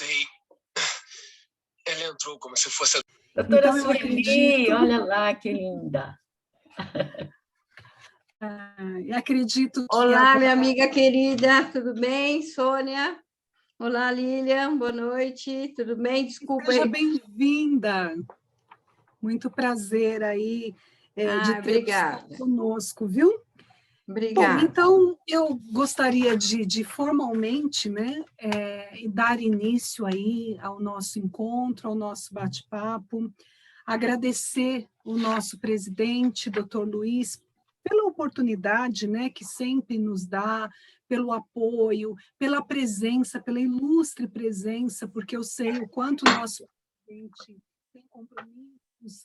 voltei. Ela entrou como se fosse a... Doutora então, Sueli, olha lá que linda. Eu acredito que... Olá, minha amiga querida, tudo bem? Sônia? Olá, Lilian, boa noite, tudo bem? Desculpa. Seja bem-vinda. Muito prazer aí de ter você conosco, viu? Obrigada. Bom, então, eu gostaria de formalmente, né, dar início aí ao nosso encontro, ao nosso bate-papo, agradecer o nosso presidente, Dr. Luiz, pela oportunidade, né, que sempre nos dá, pelo apoio, pela presença, pela ilustre presença, porque eu sei o quanto o nosso presidente tem compromissos,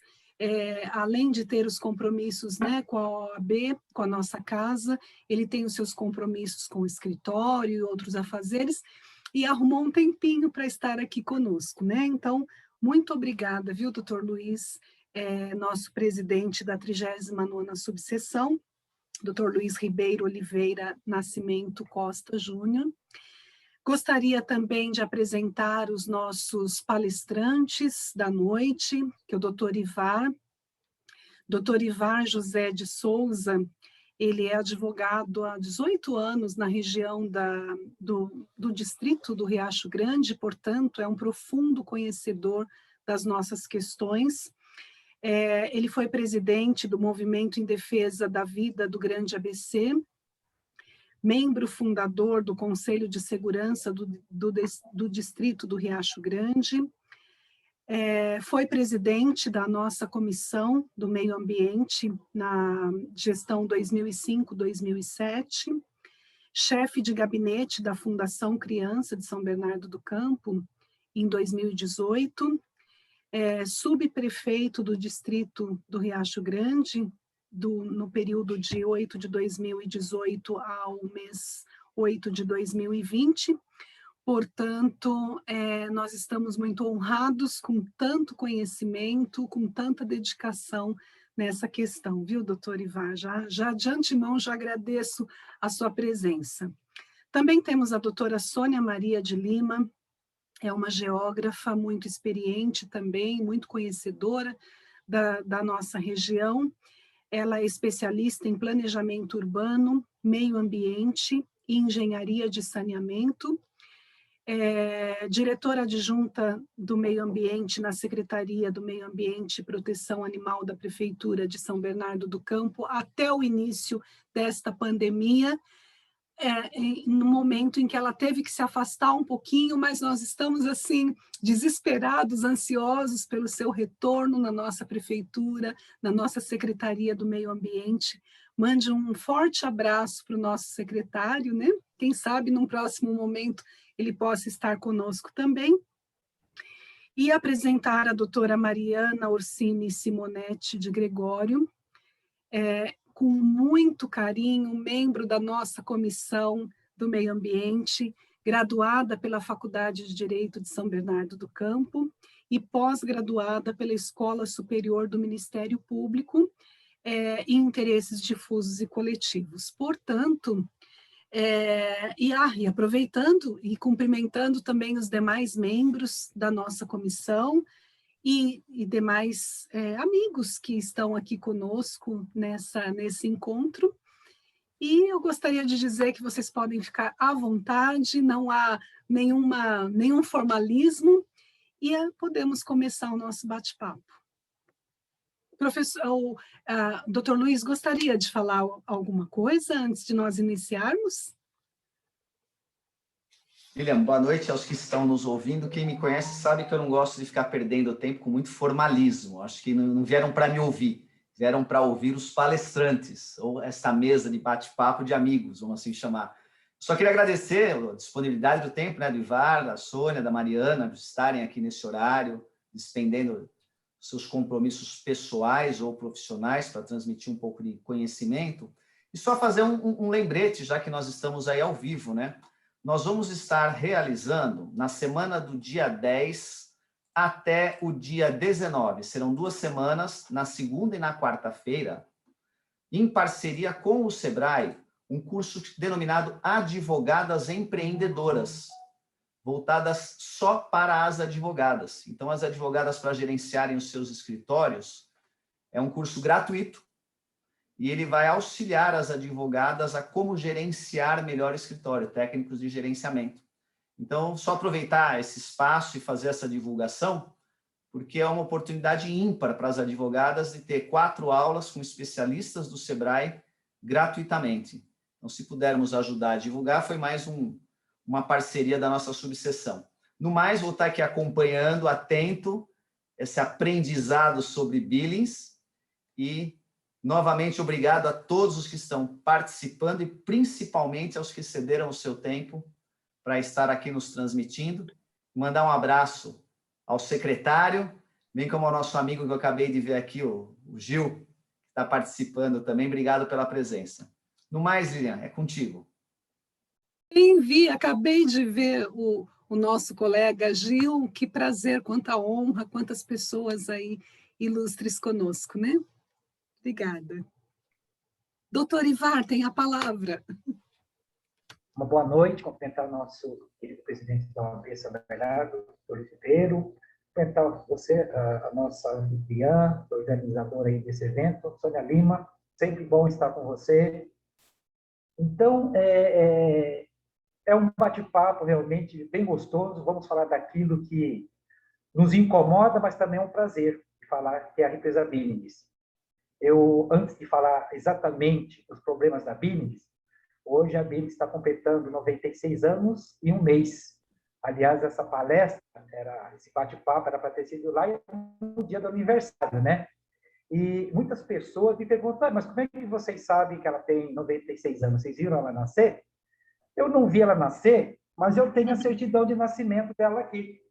além de ter os compromissos, né, com a OAB, com a nossa casa, ele tem os seus compromissos com o escritório e outros afazeres, e arrumou um tempinho para estar aqui conosco, né? Então, muito obrigada, viu, doutor Luiz, nosso presidente da 39ª subseção, doutor Luiz Ribeiro Oliveira Nascimento Costa Júnior. Gostaria também de apresentar os nossos palestrantes da noite, que é o doutor Ivar. Doutor Ivar José de Souza, ele é advogado há 18 anos na região do distrito do Riacho Grande, portanto, é um profundo conhecedor das nossas questões. Ele foi presidente do Movimento em Defesa da Vida do Grande ABC, membro fundador do Conselho de Segurança do Distrito do Riacho Grande, foi presidente da nossa Comissão do Meio Ambiente na gestão 2005-2007, chefe de gabinete da Fundação Criança de São Bernardo do Campo em 2018, subprefeito do Distrito do Riacho Grande, no período de 8 de 2018 ao mês 8 de 2020. Portanto, nós estamos muito honrados com tanto conhecimento, com tanta dedicação nessa questão, viu, doutor Ivar? Já de antemão, já agradeço a sua presença. Também temos a doutora Sônia Maria de Lima, é uma geógrafa muito experiente também, muito conhecedora da nossa região. Ela é especialista em planejamento urbano, meio ambiente e engenharia de saneamento. Diretora adjunta do Meio Ambiente na Secretaria do Meio Ambiente e Proteção Animal da Prefeitura de São Bernardo do Campo até o início desta pandemia, no momento em que ela teve que se afastar um pouquinho, mas nós estamos assim desesperados, ansiosos pelo seu retorno na nossa prefeitura, na nossa Secretaria do Meio Ambiente. Mande um forte abraço para o nosso secretário, né? Quem sabe num próximo momento ele possa estar conosco também. E apresentar a doutora Mariana Orsini Simonetti de Gregório, com muito carinho, membro da nossa Comissão do Meio Ambiente, graduada pela Faculdade de Direito de São Bernardo do Campo e pós-graduada pela Escola Superior do Ministério Público em Interesses Difusos e Coletivos. Portanto, e aproveitando e cumprimentando também os demais membros da nossa comissão, e demais amigos que estão aqui conosco nesse encontro. E eu gostaria de dizer que vocês podem ficar à vontade, não há nenhum formalismo, e podemos começar o nosso bate-papo. Professor, Dr. Luiz, gostaria de falar alguma coisa antes de nós iniciarmos? Lilian, boa noite aos que estão nos ouvindo. Quem me conhece sabe que eu não gosto de ficar perdendo tempo com muito formalismo. Acho que não vieram para me ouvir, vieram para ouvir os palestrantes, ou essa mesa de bate-papo de amigos, vamos assim chamar. Só queria agradecer a disponibilidade do tempo, né, do Ivar, da Sônia, da Mariana, de estarem aqui nesse horário, despendendo seus compromissos pessoais ou profissionais para transmitir um pouco de conhecimento. E só fazer um lembrete, já que nós estamos aí ao vivo, né? Nós vamos estar realizando na semana do dia 10 até o dia 19. Serão 2 semanas, na segunda e na quarta-feira, em parceria com o Sebrae, um curso denominado Advogadas Empreendedoras. voltadas só para as advogadas. Então, as advogadas, para gerenciarem os seus escritórios, é um curso gratuito, e ele vai auxiliar as advogadas a como gerenciar melhor o escritório, técnicos de gerenciamento. Então, só aproveitar esse espaço e fazer essa divulgação, porque é uma oportunidade ímpar para as advogadas de ter 4 aulas com especialistas do Sebrae gratuitamente. Então, se pudermos ajudar a divulgar, foi mais uma parceria da nossa subseção. No mais, vou estar aqui acompanhando, atento, esse aprendizado sobre billings e, novamente, obrigado a todos os que estão participando e principalmente aos que cederam o seu tempo para estar aqui nos transmitindo. Mandar um abraço ao secretário, bem como ao nosso amigo que eu acabei de ver aqui, o Gil, que está participando também. Obrigado pela presença. No mais, Lilian, é contigo. Acabei de ver o nosso colega Gil, que prazer, quanta honra, quantas pessoas aí ilustres conosco, né? Obrigada. Doutor Ivar, tem a palavra. Uma boa noite, cumprimentar o nosso querido presidente da OAB, São Bernardo, doutor Ribeiro, cumprimentar você, a nossa anfitriã, organizadora aí desse evento, Sônia Lima, sempre bom estar com você. Então, é um bate-papo realmente bem gostoso, vamos falar daquilo que nos incomoda, mas também é um prazer de falar, que é a represa Billings. Antes de falar exatamente dos problemas da Billings, hoje a Billings está completando 96 anos e 1 mês. Aliás, essa palestra, esse bate-papo era para ter sido lá no dia do aniversário, né? E muitas pessoas me perguntam, mas como é que vocês sabem que ela tem 96 anos? Vocês viram ela nascer? Eu não vi ela nascer, mas eu tenho a certidão de nascimento dela aqui.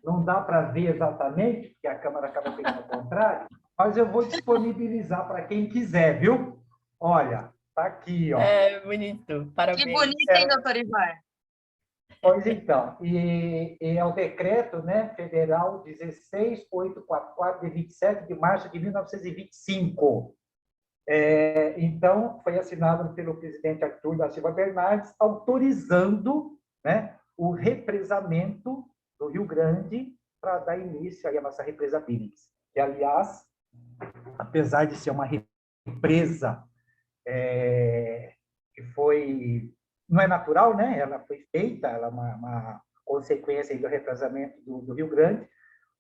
Não dá para ver exatamente, porque a câmera acaba pegando ao contrário, mas eu vou disponibilizar para quem quiser, viu? Olha, tá aqui, ó. É bonito, parabéns. Que bonito, hein, doutor Ivar? Pois então, e é o decreto, né, federal 16844, de 27 de março de 1925. Então, foi assinado pelo presidente Arthur da Silva Bernardes, autorizando, né, o represamento do Rio Grande para dar início aí à nossa represa Billings. Que, aliás, apesar de ser uma represa que não é natural, né? Ela foi feita, ela é uma consequência do represamento do Rio Grande,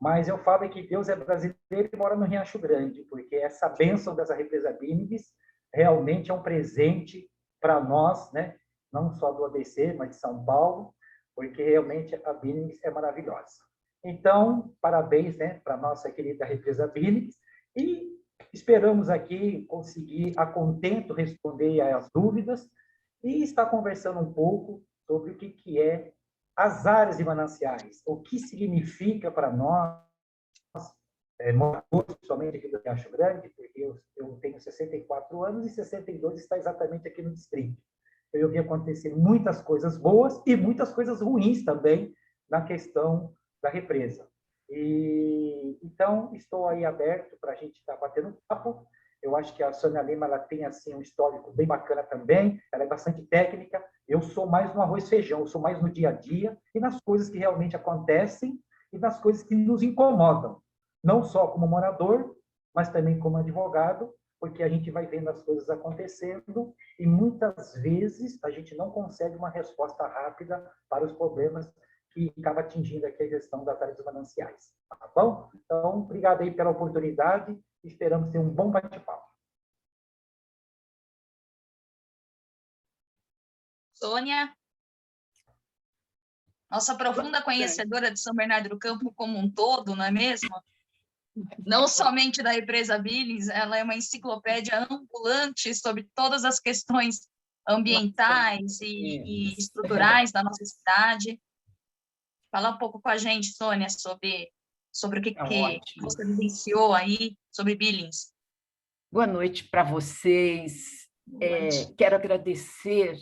mas eu falo que Deus é brasileiro e mora no Riacho Grande, porque essa bênção dessa represa Billings realmente é um presente para nós, né? Não só do ABC, mas de São Paulo, porque realmente a Billings é maravilhosa. Então, parabéns, né, para a nossa querida represa Billings, e esperamos aqui conseguir a contento responder às dúvidas e estar conversando um pouco sobre o que é as áreas de mananciais, o que significa para nós, moradores, principalmente aqui do Riacho Grande, porque eu tenho 64 anos e 62 está exatamente aqui no distrito. Eu vi acontecer muitas coisas boas e muitas coisas ruins também na questão da represa. Então, estou aí aberto para a gente estar batendo papo. Eu acho que a Sônia Lima ela tem assim, um histórico bem bacana também, ela é bastante técnica. Eu sou mais no arroz e feijão, eu sou mais no dia a dia e nas coisas que realmente acontecem e nas coisas que nos incomodam. Não só como morador, mas também como advogado, porque a gente vai vendo as coisas acontecendo e muitas vezes a gente não consegue uma resposta rápida para os problemas que acaba atingindo aqui a questão das áreas mananciais. Tá bom? Então, obrigado aí pela oportunidade. Esperamos ter um bom bate-papo. Sônia, nossa profunda conhecedora de São Bernardo do Campo como um todo, não é mesmo? Não somente da represa Billings, ela é uma enciclopédia ambulante sobre todas as questões ambientais e estruturais da nossa cidade. Fala um pouco com a gente, Sônia, sobre o que você vivenciou aí, sobre Billings. Boa noite para vocês. Quero agradecer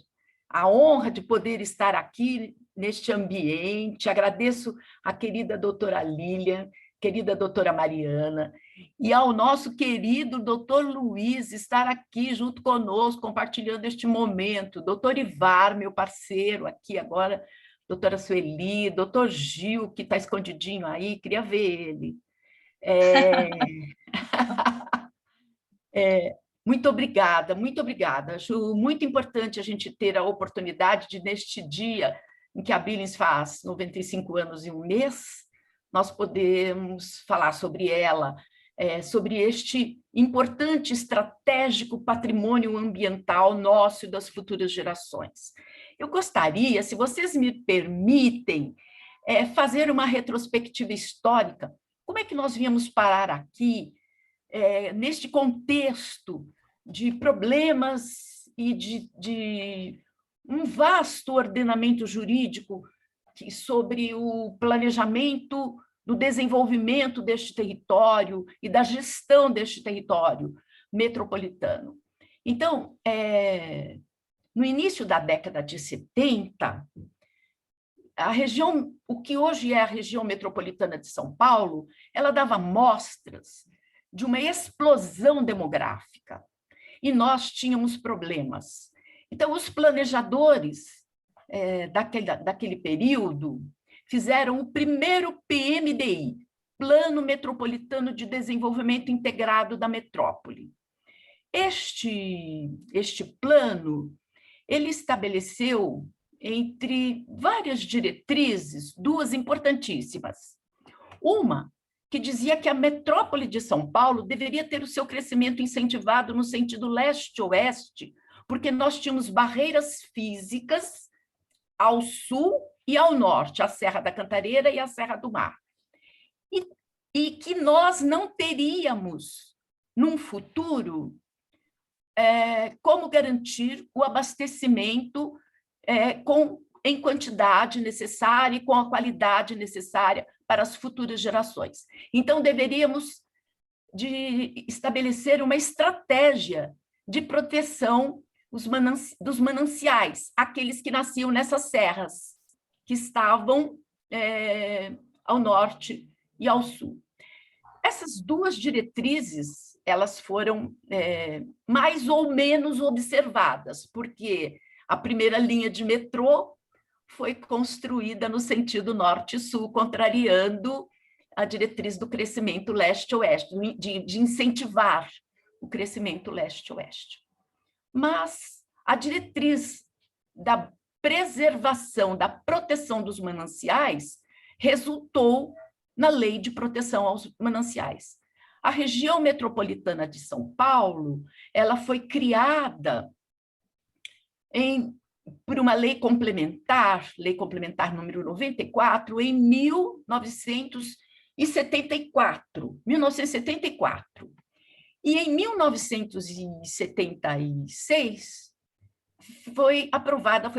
a honra de poder estar aqui neste ambiente. Agradeço à querida doutora Lília, querida doutora Mariana, e ao nosso querido doutor Luiz estar aqui junto conosco, compartilhando este momento. Doutor Ivar, meu parceiro aqui agora, doutora Sueli, doutor Gil, que está escondidinho aí, queria ver ele. Muito obrigada, muito obrigada. Acho muito importante a gente ter a oportunidade de, neste dia em que a Billings faz 95 anos e um mês, nós podemos falar sobre ela, sobre este importante, estratégico patrimônio ambiental nosso e das futuras gerações. Eu gostaria, se vocês me permitem, fazer uma retrospectiva histórica. Como é que nós viemos parar aqui, neste contexto de problemas e de um vasto ordenamento jurídico sobre o planejamento do desenvolvimento deste território e da gestão deste território metropolitano. Então, no início da década de 70, a região, o que hoje é a região metropolitana de São Paulo, ela dava mostras de uma explosão demográfica, e nós tínhamos problemas. Então, os planejadores daquele período fizeram o primeiro PMDI, Plano Metropolitano de Desenvolvimento Integrado da Metrópole. Este plano, ele estabeleceu, entre várias diretrizes, duas importantíssimas. Uma, que dizia que a metrópole de São Paulo deveria ter o seu crescimento incentivado no sentido leste-oeste, porque nós tínhamos barreiras físicas ao sul e ao norte, a Serra da Cantareira e a Serra do Mar. E que nós não teríamos, num futuro, como garantir o abastecimento em quantidade necessária e com a qualidade necessária para as futuras gerações. Então, deveríamos estabelecer uma estratégia de proteção dos mananciais, aqueles que nasciam nessas serras, que estavam ao norte e ao sul. Essas duas diretrizes, elas foram mais ou menos observadas, porque a primeira linha de metrô foi construída no sentido norte-sul, contrariando a diretriz do crescimento leste-oeste, de incentivar o crescimento leste-oeste. Mas a diretriz da preservação, da proteção dos mananciais, resultou na Lei de Proteção aos Mananciais. A região metropolitana de São Paulo, ela foi criada por uma lei complementar número 94, em 1974. E em 1976, foi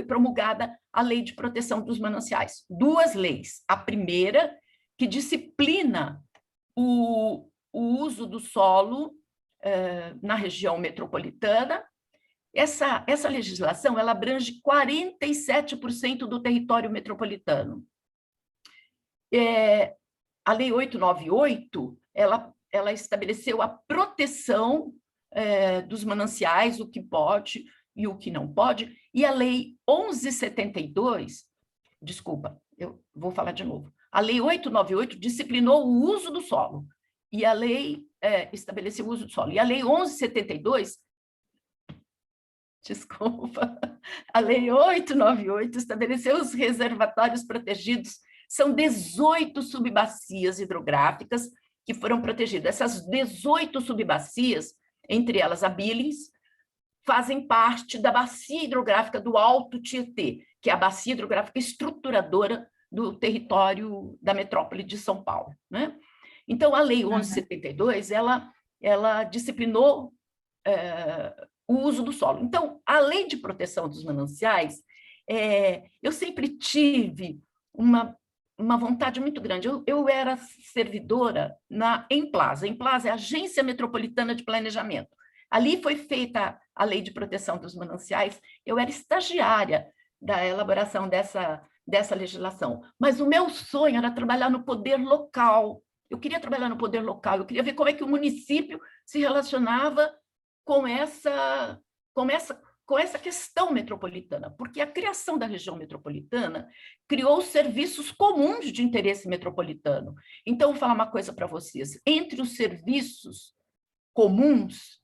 promulgada a Lei de Proteção dos Mananciais. Duas leis. A primeira, que disciplina o uso do solo na região metropolitana. Essa legislação, ela abrange 47% do território metropolitano. A Lei 898, ela estabeleceu a proteção dos mananciais, o que pode e o que não pode, e a Lei 1172, desculpa, eu vou falar de novo, a Lei 898 disciplinou o uso do solo, e a lei estabeleceu o uso do solo, e a Lei 1172, desculpa, a Lei 898 estabeleceu os reservatórios protegidos, são 18 subbacias hidrográficas que foram protegidas. Essas 18 subbacias, entre elas a Billings, fazem parte da bacia hidrográfica do Alto Tietê, que é a bacia hidrográfica estruturadora do território da metrópole de São Paulo, né? Então, a Lei 1172, ela disciplinou o uso do solo. Então, a Lei de Proteção dos Mananciais, eu sempre tive uma vontade muito grande. Eu era servidora na Emplasa. A Emplasa é a Agência Metropolitana de Planejamento. Ali foi feita a Lei de Proteção dos Mananciais. Eu era estagiária da elaboração dessa legislação. Mas o meu sonho era trabalhar no poder local. Eu queria trabalhar no poder local. Eu queria ver como é que o município se relacionava com com essa questão metropolitana, porque a criação da região metropolitana criou serviços comuns de interesse metropolitano. Então, vou falar uma coisa para vocês. Entre os serviços comuns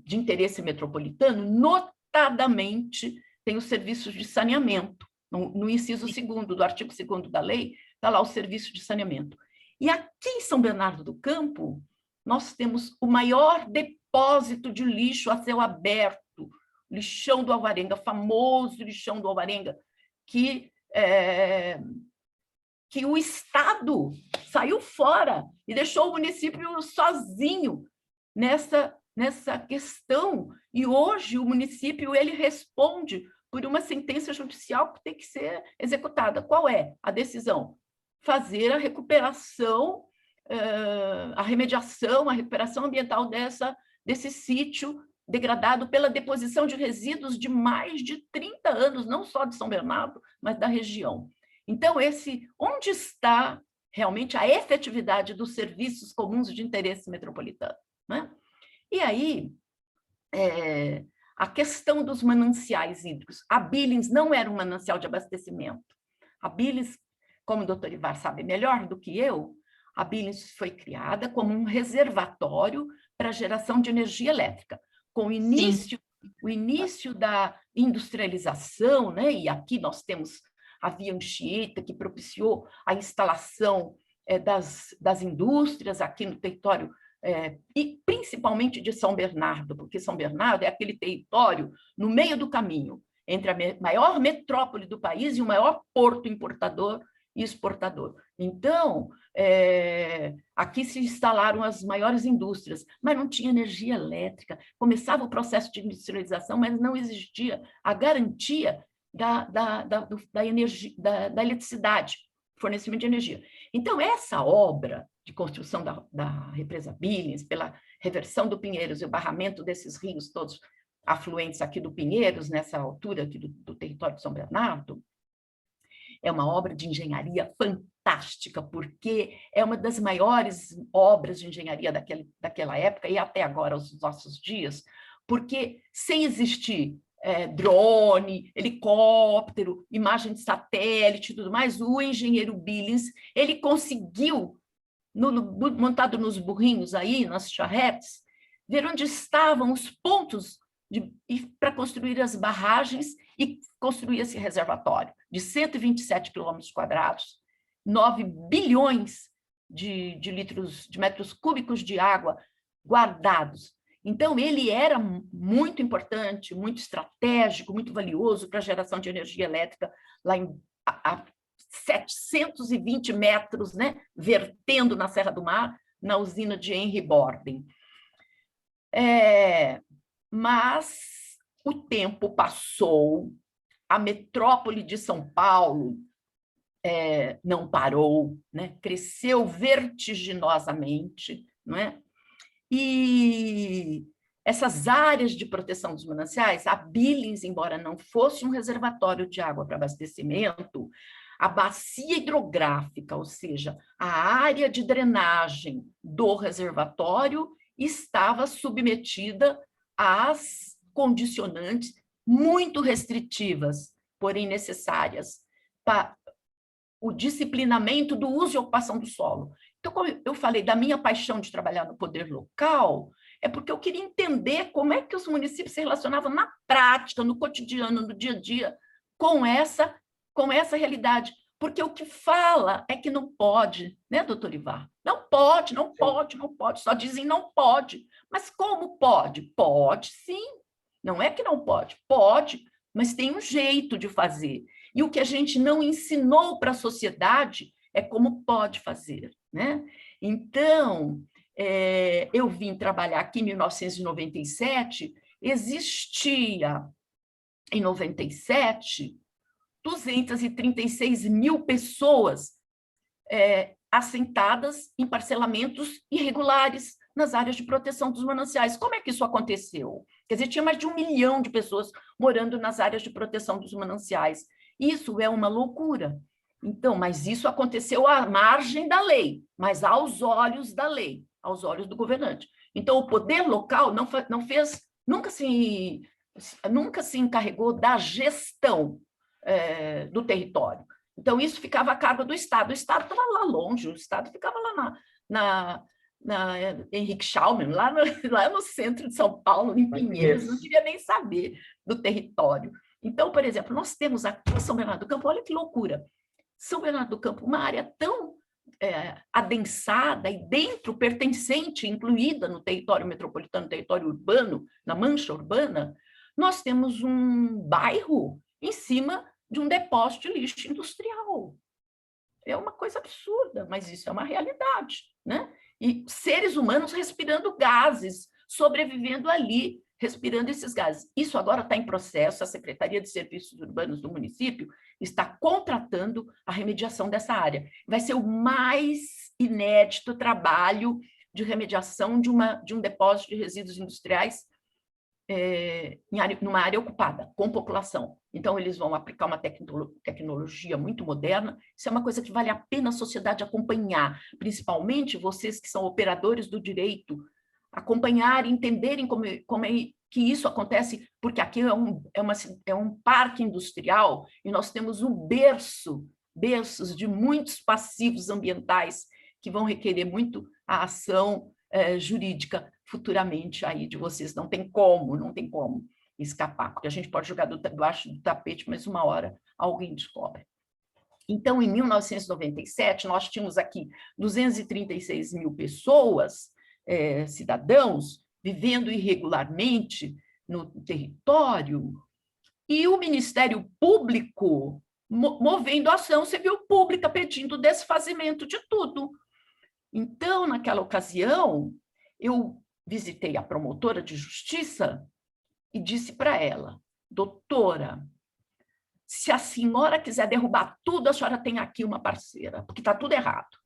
de interesse metropolitano, notadamente, tem os serviços de saneamento. No inciso 2º do artigo 2º da lei, está lá o serviço de saneamento. E aqui em São Bernardo do Campo, nós temos o maior depósito de lixo a céu aberto, lixão do Alvarenga, famoso lixão do Alvarenga, que o Estado saiu fora e deixou o município sozinho nessa questão. E hoje o município ele responde por uma sentença judicial que tem que ser executada. Qual é a decisão? Fazer a recuperação, a remediação, a recuperação ambiental desse sítio degradado pela deposição de resíduos de mais de 30 anos, não só de São Bernardo, mas da região. Então, onde está realmente a efetividade dos serviços comuns de interesse metropolitano, né? E aí, a questão dos mananciais hídricos. A Billings não era um manancial de abastecimento. A Billings, como o doutor Ivar sabe melhor do que eu, a Billings foi criada como um reservatório para geração de energia elétrica. Com o início da industrialização, né? E aqui nós temos a Via Anchieta, que propiciou a instalação das indústrias aqui no território, e principalmente de São Bernardo, porque São Bernardo é aquele território no meio do caminho entre a maior metrópole do país e o maior porto importador e exportador. Então, aqui se instalaram as maiores indústrias, mas não tinha energia elétrica. Começava o processo de industrialização, mas não existia a garantia da eletricidade, fornecimento de energia. Então, essa obra de construção da represa Billings, pela reversão do Pinheiros e o barramento desses rios todos afluentes aqui do Pinheiros, nessa altura aqui do território de São Bernardo, é uma obra de engenharia fantástica, porque é uma das maiores obras de engenharia daquela época e até agora, aos nossos dias, porque sem existir drone, helicóptero, imagem de satélite e tudo mais, o engenheiro Billings, ele conseguiu, montado nos burrinhos aí, nas charretes, ver onde estavam os pontos para construir as barragens e construir esse reservatório de 127 quilômetros quadrados, 9 bilhões de metros cúbicos de água guardados. Então, ele era muito importante, muito estratégico, muito valioso para a geração de energia elétrica lá a 720 metros, né, vertendo na Serra do Mar, na usina de Henry Borden. Mas o tempo passou, a metrópole de São Paulo não parou, né? Cresceu vertiginosamente, não é? E essas áreas de proteção dos mananciais, a Billings, embora não fosse um reservatório de água para abastecimento, a bacia hidrográfica, ou seja, a área de drenagem do reservatório, estava submetida às condicionantes muito restritivas, porém necessárias, para o disciplinamento do uso e ocupação do solo. Então, como eu falei da minha paixão de trabalhar no poder local, é porque eu queria entender como é que os municípios se relacionavam na prática, no cotidiano, no dia a dia, com essa realidade. Porque o que fala é que não pode, né, doutor Ivar? Não pode, não pode, não pode. Só dizem não pode. Mas como pode? Pode, sim. Não é que não pode. Pode, mas tem um jeito de fazer. E o que a gente não ensinou para a sociedade é como pode fazer, né? Então, eu vim trabalhar aqui em 1997, existia, em 97, 236 mil pessoas assentadas em parcelamentos irregulares nas áreas de proteção dos mananciais. Como é que isso aconteceu? Quer dizer, tinha mais de 1 milhão de pessoas morando nas áreas de proteção dos mananciais. Isso é uma loucura. Então, mas isso aconteceu à margem da lei, mas aos olhos da lei, aos olhos do governante. Então, o poder local não fez, nunca se nunca se encarregou da gestão do território. Então, isso ficava a cargo do Estado. O Estado estava lá longe, o Estado ficava lá na Henrique Schaumann, lá no centro de São Paulo, em Pinheiros, não queria nem saber do território. Então, por exemplo, nós temos aqui em São Bernardo do Campo, olha que loucura, São Bernardo do Campo, uma área tão adensada e dentro, pertencente, incluída no território metropolitano, território urbano, na mancha urbana, nós temos um bairro em cima de um depósito de lixo industrial. É uma coisa absurda, mas isso é uma realidade, né? E seres humanos respirando gases, sobrevivendo ali, respirando esses gases. Isso agora está em processo, a Secretaria de Serviços Urbanos do município está contratando a remediação dessa área. Vai ser o mais inédito trabalho de remediação de um depósito de resíduos industriais numa área ocupada, com população. Então, eles vão aplicar uma tecnologia muito moderna. Isso é uma coisa que vale a pena a sociedade acompanhar, principalmente vocês que são operadores do direito, acompanhar e entenderem como é que isso acontece, porque aqui é um parque industrial e nós temos berços de muitos passivos ambientais que vão requerer muito a ação jurídica futuramente aí de vocês. Não tem como escapar, porque a gente pode jogar debaixo do tapete, mas uma hora alguém descobre. Então, em 1997, nós tínhamos aqui 236 mil pessoas, cidadãos, vivendo irregularmente no território, e o Ministério Público movendo ação civil pública, pedindo desfazimento de tudo. Então, naquela ocasião, eu visitei a promotora de justiça e disse para ela: doutora, se a senhora quiser derrubar tudo, a senhora tem aqui uma parceira, porque está tudo errado.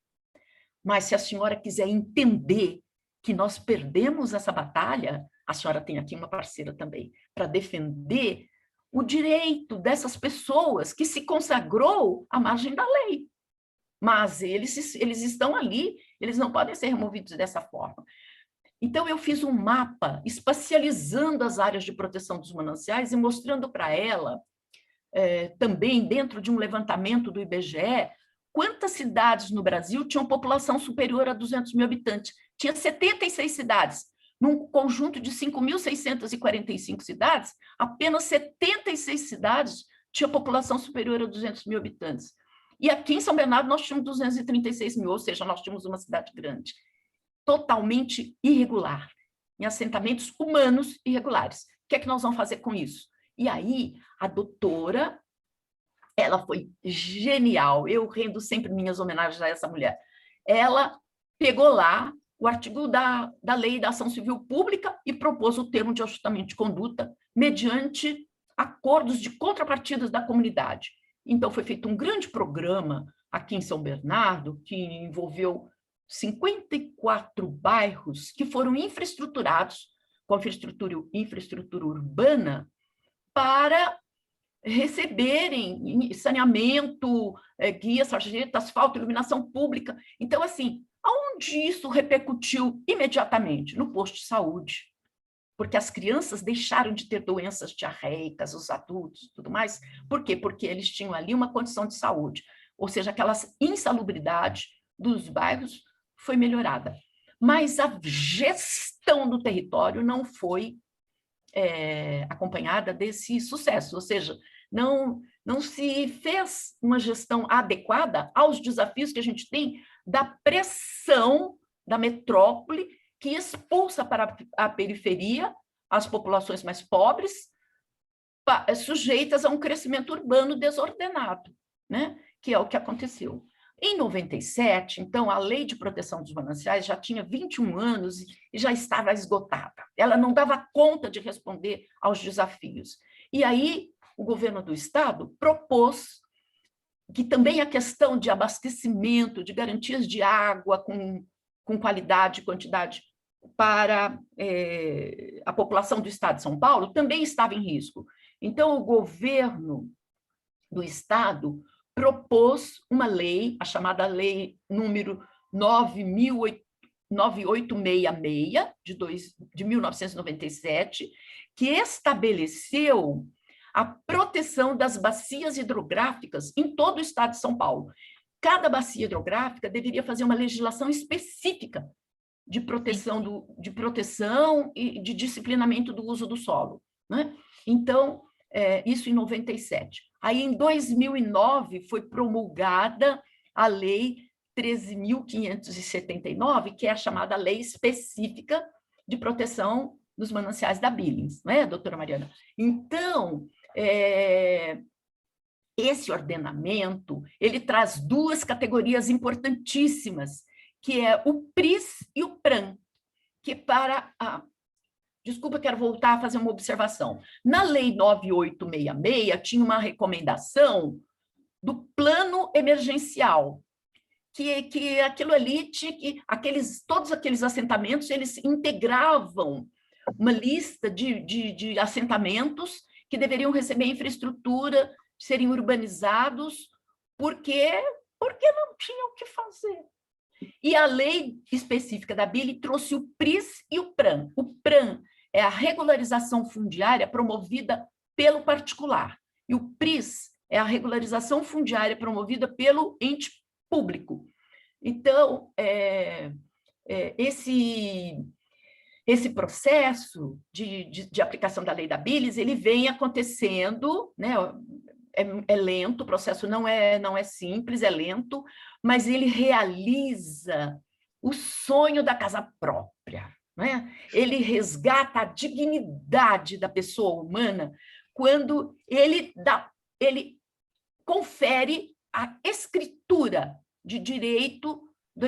Mas se a senhora quiser entender que nós perdemos essa batalha, a senhora tem aqui uma parceira também, para defender o direito dessas pessoas que se consagrou à margem da lei. Mas eles estão ali, eles não podem ser removidos dessa forma. Então, eu fiz um mapa espacializando as áreas de proteção dos mananciais e mostrando para ela, também dentro de um levantamento do IBGE, quantas cidades no Brasil tinham população superior a 200 mil habitantes. Tinha 76 cidades. Num conjunto de 5.645 cidades, apenas 76 cidades tinham população superior a 200 mil habitantes. E aqui em São Bernardo nós tínhamos 236 mil, ou seja, nós tínhamos uma cidade grande, totalmente irregular, em assentamentos humanos irregulares. O que é que nós vamos fazer com isso? E aí, a doutora, ela foi genial, eu rendo sempre minhas homenagens a essa mulher. Ela pegou lá o artigo da Lei da Ação Civil Pública e propôs o termo de ajustamento de conduta mediante acordos de contrapartidas da comunidade. Então, foi feito um grande programa aqui em São Bernardo, que envolveu 54 bairros que foram infraestruturados com infraestrutura urbana para receberem saneamento, guia, sarjeta, asfalto, iluminação pública. Então, assim, aonde isso repercutiu imediatamente? No posto de saúde. Porque as crianças deixaram de ter doenças diarreicas, os adultos e tudo mais. Por quê? Porque eles tinham ali uma condição de saúde. Ou seja, aquela insalubridade dos bairros foi melhorada. Mas a gestão do território não foi acompanhada desse sucesso. Ou seja, não se fez uma gestão adequada aos desafios que a gente tem da pressão da metrópole, que expulsa para a periferia as populações mais pobres, sujeitas a um crescimento urbano desordenado, né? Que é o que aconteceu. Em 97, então, a Lei de Proteção dos Mananciais já tinha 21 anos e já estava esgotada. Ela não dava conta de responder aos desafios. E aí, o governo do Estado propôs que também a questão de abastecimento, de garantias de água com qualidade e quantidade para a população do Estado de São Paulo também estava em risco. Então, o governo do Estado propôs uma lei, a chamada Lei número 9.800 9866, de 1997, que estabeleceu a proteção das bacias hidrográficas em todo o estado de São Paulo. Cada bacia hidrográfica deveria fazer uma legislação específica de proteção, e de disciplinamento do uso do solo, né? Então, isso em 97. Aí, em 2009, foi promulgada a Lei 13.579, que é a chamada Lei Específica de Proteção dos Mananciais da Billings, não é, doutora Mariana? Então, esse ordenamento, ele traz duas categorias importantíssimas, que é o PRIS e o PRAM, que para a... Desculpa, quero voltar a fazer uma observação. Na Lei 9866, tinha uma recomendação do plano emergencial, que aquilo ali tinha que... todos aqueles assentamentos, eles integravam uma lista de assentamentos que deveriam receber infraestrutura, serem urbanizados, porque não tinham o que fazer. E a lei específica da BILI trouxe o PRIS e o PRAM. O PRAM é a regularização fundiária promovida pelo particular, e o PRIS é a regularização fundiária promovida pelo ente público. Então, esse processo de aplicação da lei da Billings, ele vem acontecendo, né? É lento, o processo não é simples, é lento, mas ele realiza o sonho da casa própria, né? Ele resgata a dignidade da pessoa humana quando ele confere a escritura de direito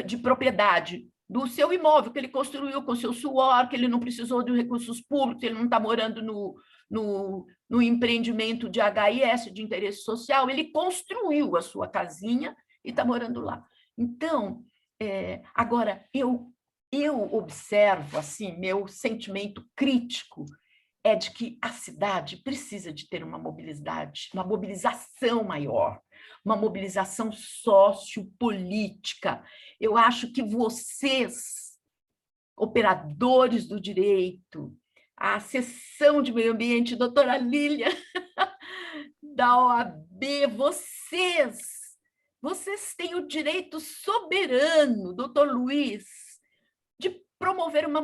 de propriedade do seu imóvel, que ele construiu com seu suor, que ele não precisou de recursos públicos, ele não está morando no empreendimento de HIS, de interesse social, ele construiu a sua casinha e está morando lá. Então, agora, eu observo, assim, meu sentimento crítico é de que a cidade precisa de ter uma mobilização maior, uma mobilização sociopolítica. Eu acho que vocês, operadores do direito, a seção de meio ambiente, doutora Lília, da OAB, vocês têm o direito soberano, doutor Luiz, de promover uma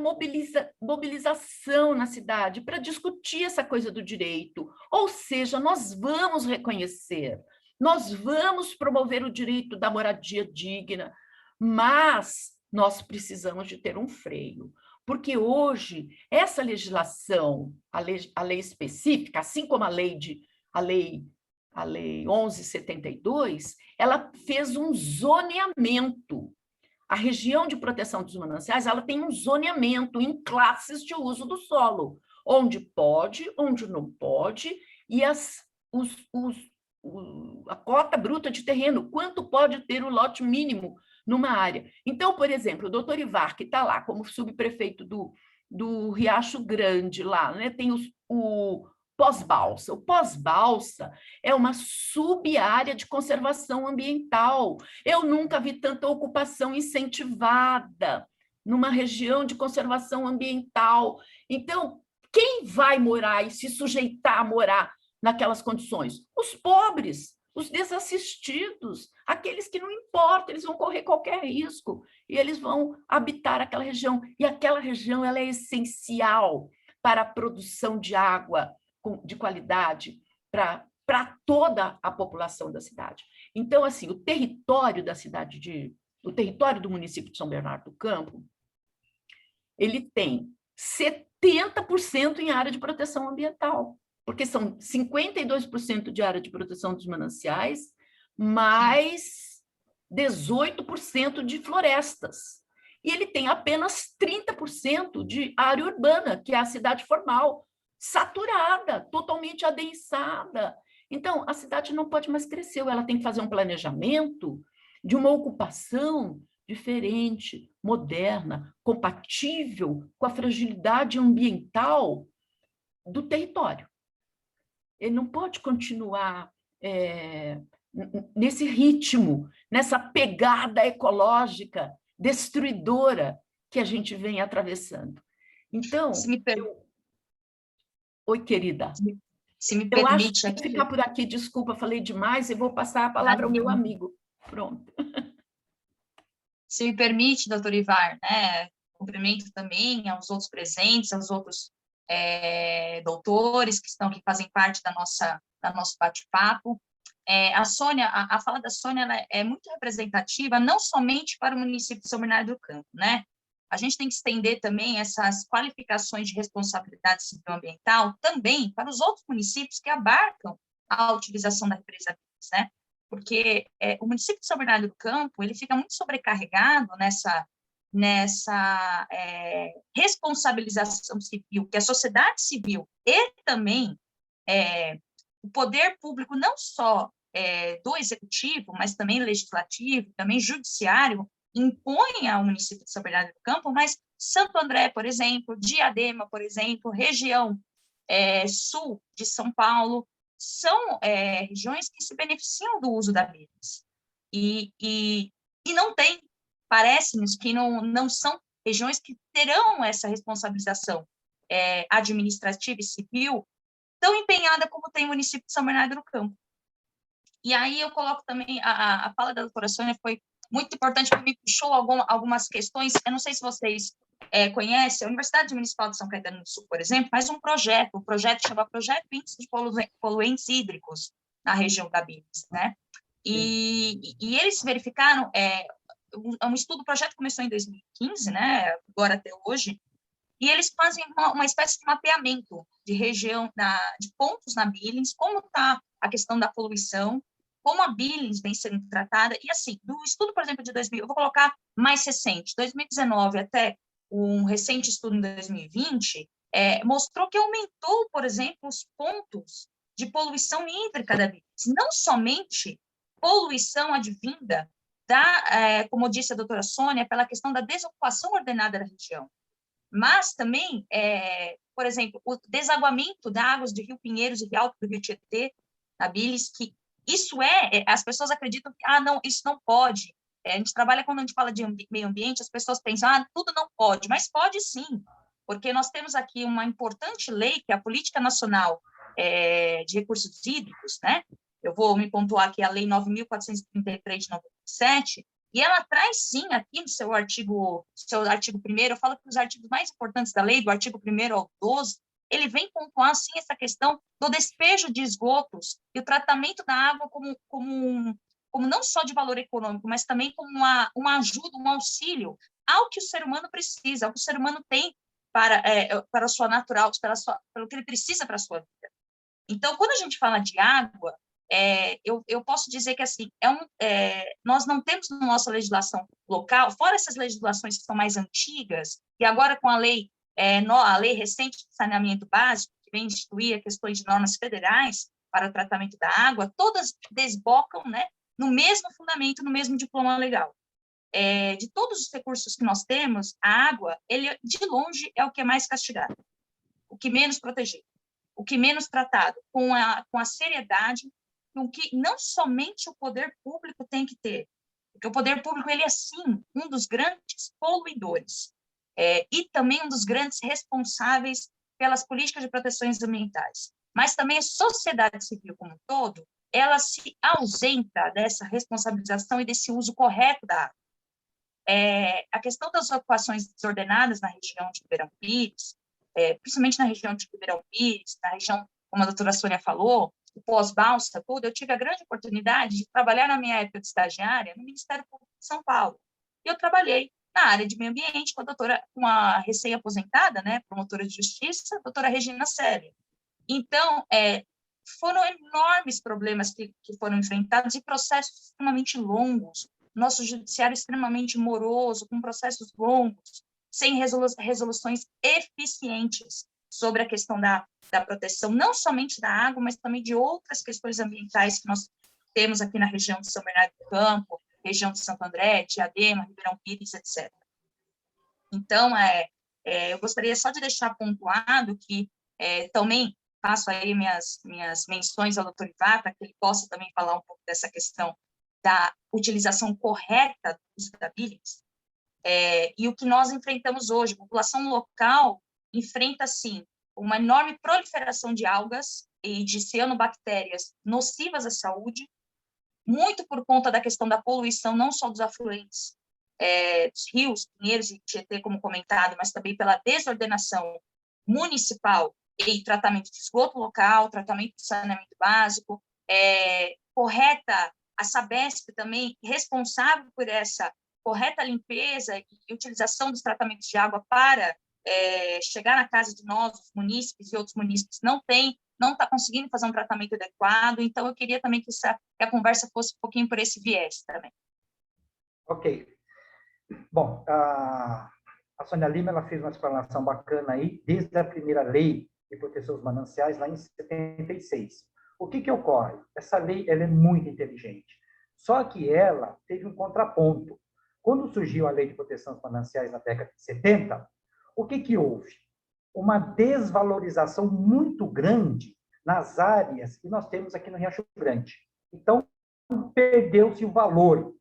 mobilização na cidade para discutir essa coisa do direito. Ou seja, nós vamos reconhecer, nós vamos promover o direito da moradia digna, mas nós precisamos de ter um freio, porque hoje essa legislação, a lei específica, assim como a lei 1172, ela fez um zoneamento. A região de proteção dos mananciais, ela tem um zoneamento em classes de uso do solo, onde pode, onde não pode, e a cota bruta de terreno, quanto pode ter o lote mínimo numa área. Então, por exemplo, o doutor Ivar, que está lá como subprefeito do Riacho Grande, lá, né, tem o pós-balsa. O pós-balsa é uma sub-área de conservação ambiental. Eu nunca vi tanta ocupação incentivada numa região de conservação ambiental. Então, quem vai morar e se sujeitar a morar naquelas condições? Os pobres, os desassistidos, aqueles que não importa, eles vão correr qualquer risco e eles vão habitar aquela região. E aquela região ela é essencial para a produção de água de qualidade para toda a população da cidade. Então, assim, o território do município de São Bernardo do Campo, ele tem 70% em área de proteção ambiental, porque são 52% de área de proteção dos mananciais, mais 18% de florestas. E ele tem apenas 30% de área urbana, que é a cidade formal, saturada, totalmente adensada. Então, a cidade não pode mais crescer, ela tem que fazer um planejamento de uma ocupação diferente, moderna, compatível com a fragilidade ambiental do território. Ele não pode continuar nesse ritmo, nessa pegada ecológica destruidora que a gente vem atravessando. Então, Se me per- oi, querida. se me Eu acho que permite vou aqui, ficar por aqui, desculpa, falei demais, e vou passar a palavra ao meu amigo. Pronto. se me permite, doutor Ivar, né, cumprimento também aos outros presentes, aos outros doutores que estão aqui, fazem parte da nosso bate-papo. A Sônia, a fala da Sônia, ela é muito representativa, não somente para o município de São Bernardo do Campo, né? A gente tem que estender também essas qualificações de responsabilidade civil-ambiental também para os outros municípios que abarcam a utilização da represa Billings, né? Porque o município de São Bernardo do Campo, ele fica muito sobrecarregado nessa responsabilização civil, que a sociedade civil e também o poder público, não só do executivo, mas também legislativo, também judiciário, impõe ao município de São Bernardo do Campo, mas Santo André, por exemplo, Diadema, por exemplo, região sul de São Paulo, são regiões que se beneficiam do uso da Billings. E não tem, parece-nos que não são regiões que terão essa responsabilização administrativa e civil tão empenhada como tem o município de São Bernardo do Campo. E aí eu coloco também, a fala da doutora Sônia foi muito importante, porque me puxou algumas questões. Eu não sei se vocês conhecem, a Universidade Municipal de São Caetano do Sul, por exemplo, faz um projeto, o projeto chama Projeto Índice de Poluentes Hídricos na região da Billings, né? E eles verificaram, um estudo, o projeto começou em 2015, né, agora até hoje, e eles fazem uma espécie de mapeamento de região, de pontos na Billings, como está a questão da poluição, como a Billings vem sendo tratada, e assim, do estudo, por exemplo, de 2000, eu vou colocar mais recente, 2019 até um recente estudo em 2020, mostrou que aumentou, por exemplo, os pontos de poluição hídrica da Billings, não somente poluição advinda como disse a doutora Sônia, pela questão da desocupação ordenada da região, mas também, por exemplo, o desaguamento de águas do Rio Pinheiros e Rialto do Rio Tietê, na Billings, que isso as pessoas acreditam que, não, isso não pode. A gente trabalha, quando a gente fala de meio ambiente, as pessoas pensam, tudo não pode, mas pode sim, porque nós temos aqui uma importante lei, que é a Política Nacional de Recursos Hídricos, né? Eu vou me pontuar aqui a Lei 9.433 de 97, e ela traz, sim, aqui no seu artigo 1º, eu falo que os artigos mais importantes da lei, do artigo 1º ao 12, ele vem pontuar, sim, essa questão do despejo de esgotos e o tratamento da água como não só de valor econômico, mas também como uma ajuda, um auxílio ao que o ser humano precisa, ao que o ser humano tem para a sua natural, pelo que ele precisa para a sua vida. Então, quando a gente fala de água, eu posso dizer que assim, nós não temos na nossa legislação local, fora essas legislações que são mais antigas, e agora com a lei recente de saneamento básico, que vem instituir questões de normas federais para o tratamento da água, todas desbocam, né, no mesmo fundamento, no mesmo diploma legal. De todos os recursos que nós temos, a água, ele de longe é o que é mais castigado, o que menos protegido, o que menos tratado, com a seriedade, com que não somente o poder público tem que ter, porque o poder público, ele é, sim, um dos grandes poluidores, e também um dos grandes responsáveis pelas políticas de proteções ambientais, mas também a sociedade civil como um todo, ela se ausenta dessa responsabilização e desse uso correto da água. A questão das ocupações desordenadas na região de Ribeirão Pires, principalmente na região de Ribeirão Pires, na região, como a doutora Sônia falou, o pós-balsa, tudo, eu tive a grande oportunidade de trabalhar na minha época de estagiária no Ministério Público de São Paulo. E eu trabalhei na área de meio ambiente com a recém-aposentada, né, promotora de justiça, a doutora Regina Célia. Então, foram enormes problemas que foram enfrentados e processos extremamente longos, nosso judiciário extremamente moroso, com processos longos, sem resoluções eficientes sobre a questão da proteção, não somente da água, mas também de outras questões ambientais que nós temos aqui na região de São Bernardo do Campo, região de Santo André, Diadema, Ribeirão Pires, etc. Então, eu gostaria só de deixar pontuado que também faço aí minhas menções ao Dr. Ivar, para que ele possa também falar um pouco dessa questão da utilização correta do uso da Billings. E o que nós enfrentamos hoje, a população local enfrenta, sim, uma enorme proliferação de algas e de cianobactérias nocivas à saúde, muito por conta da questão da poluição, não só dos afluentes dos rios, Pinheiros e Tietê, como comentado, mas também pela desordenação municipal e tratamento de esgoto local, tratamento de saneamento básico, correta, a Sabesp também responsável por essa correta limpeza e utilização dos tratamentos de água para chegar na casa de nós, os munícipes e outros munícipes não está conseguindo fazer um tratamento adequado, então eu queria também que a conversa fosse um pouquinho por esse viés também. Ok. Bom, a Sônia Lima ela fez uma explanação bacana aí, desde a primeira lei de proteção dos mananciais, lá em 76. O que ocorre? Essa lei ela é muito inteligente, só que ela teve um contraponto. Quando surgiu a lei de proteção dos mananciais na década de 70, o que houve? Uma desvalorização muito grande nas áreas que nós temos aqui no Riacho Grande. Então, perdeu-se o valor.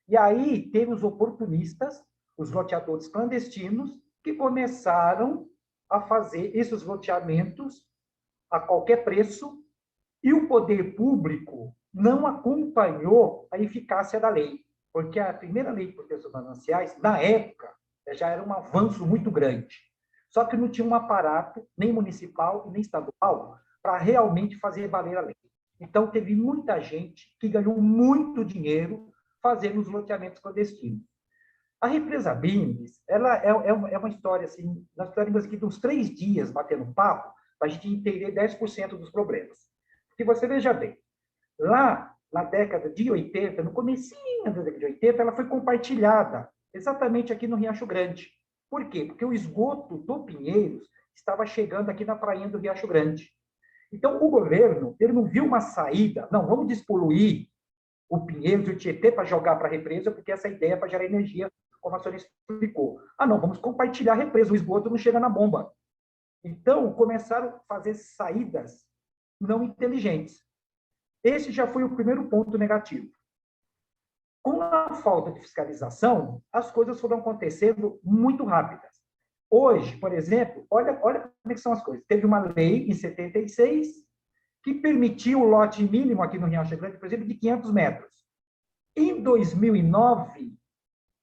E aí, teve os oportunistas, os loteadores clandestinos, que começaram a fazer esses loteamentos a qualquer preço, e o poder público não acompanhou a eficácia da lei, porque a primeira lei de proteção dos mananciais, na época, já era um avanço muito grande. Só que não tinha um aparato, nem municipal e nem estadual, para realmente fazer valer a lei. Então, teve muita gente que ganhou muito dinheiro fazendo os loteamentos clandestinos. A represa Billings, ela é uma história, assim, nós estaríamos aqui uns 3 dias batendo papo para a gente entender 10% dos problemas. Porque você veja bem, lá na década de 80, no comecinho da década de 80, ela foi compartilhada, exatamente aqui no Riacho Grande. Por quê? Porque o esgoto do Pinheiros estava chegando aqui na prainha do Riacho Grande. Então, o governo, ele não viu uma saída, não, vamos despoluir o Pinheiros e o Tietê para jogar para a represa, porque essa ideia é para gerar energia, como a Sônia explicou. Não, vamos compartilhar a represa, o esgoto não chega na bomba. Então, começaram a fazer saídas não inteligentes. Esse já foi o primeiro ponto negativo. Com a falta de fiscalização, as coisas foram acontecendo muito rápidas. Hoje, por exemplo, olha como é que são as coisas. Teve uma lei em 76 que permitiu o lote mínimo aqui no Riacho Grande, por exemplo, de 500 metros. Em 2009,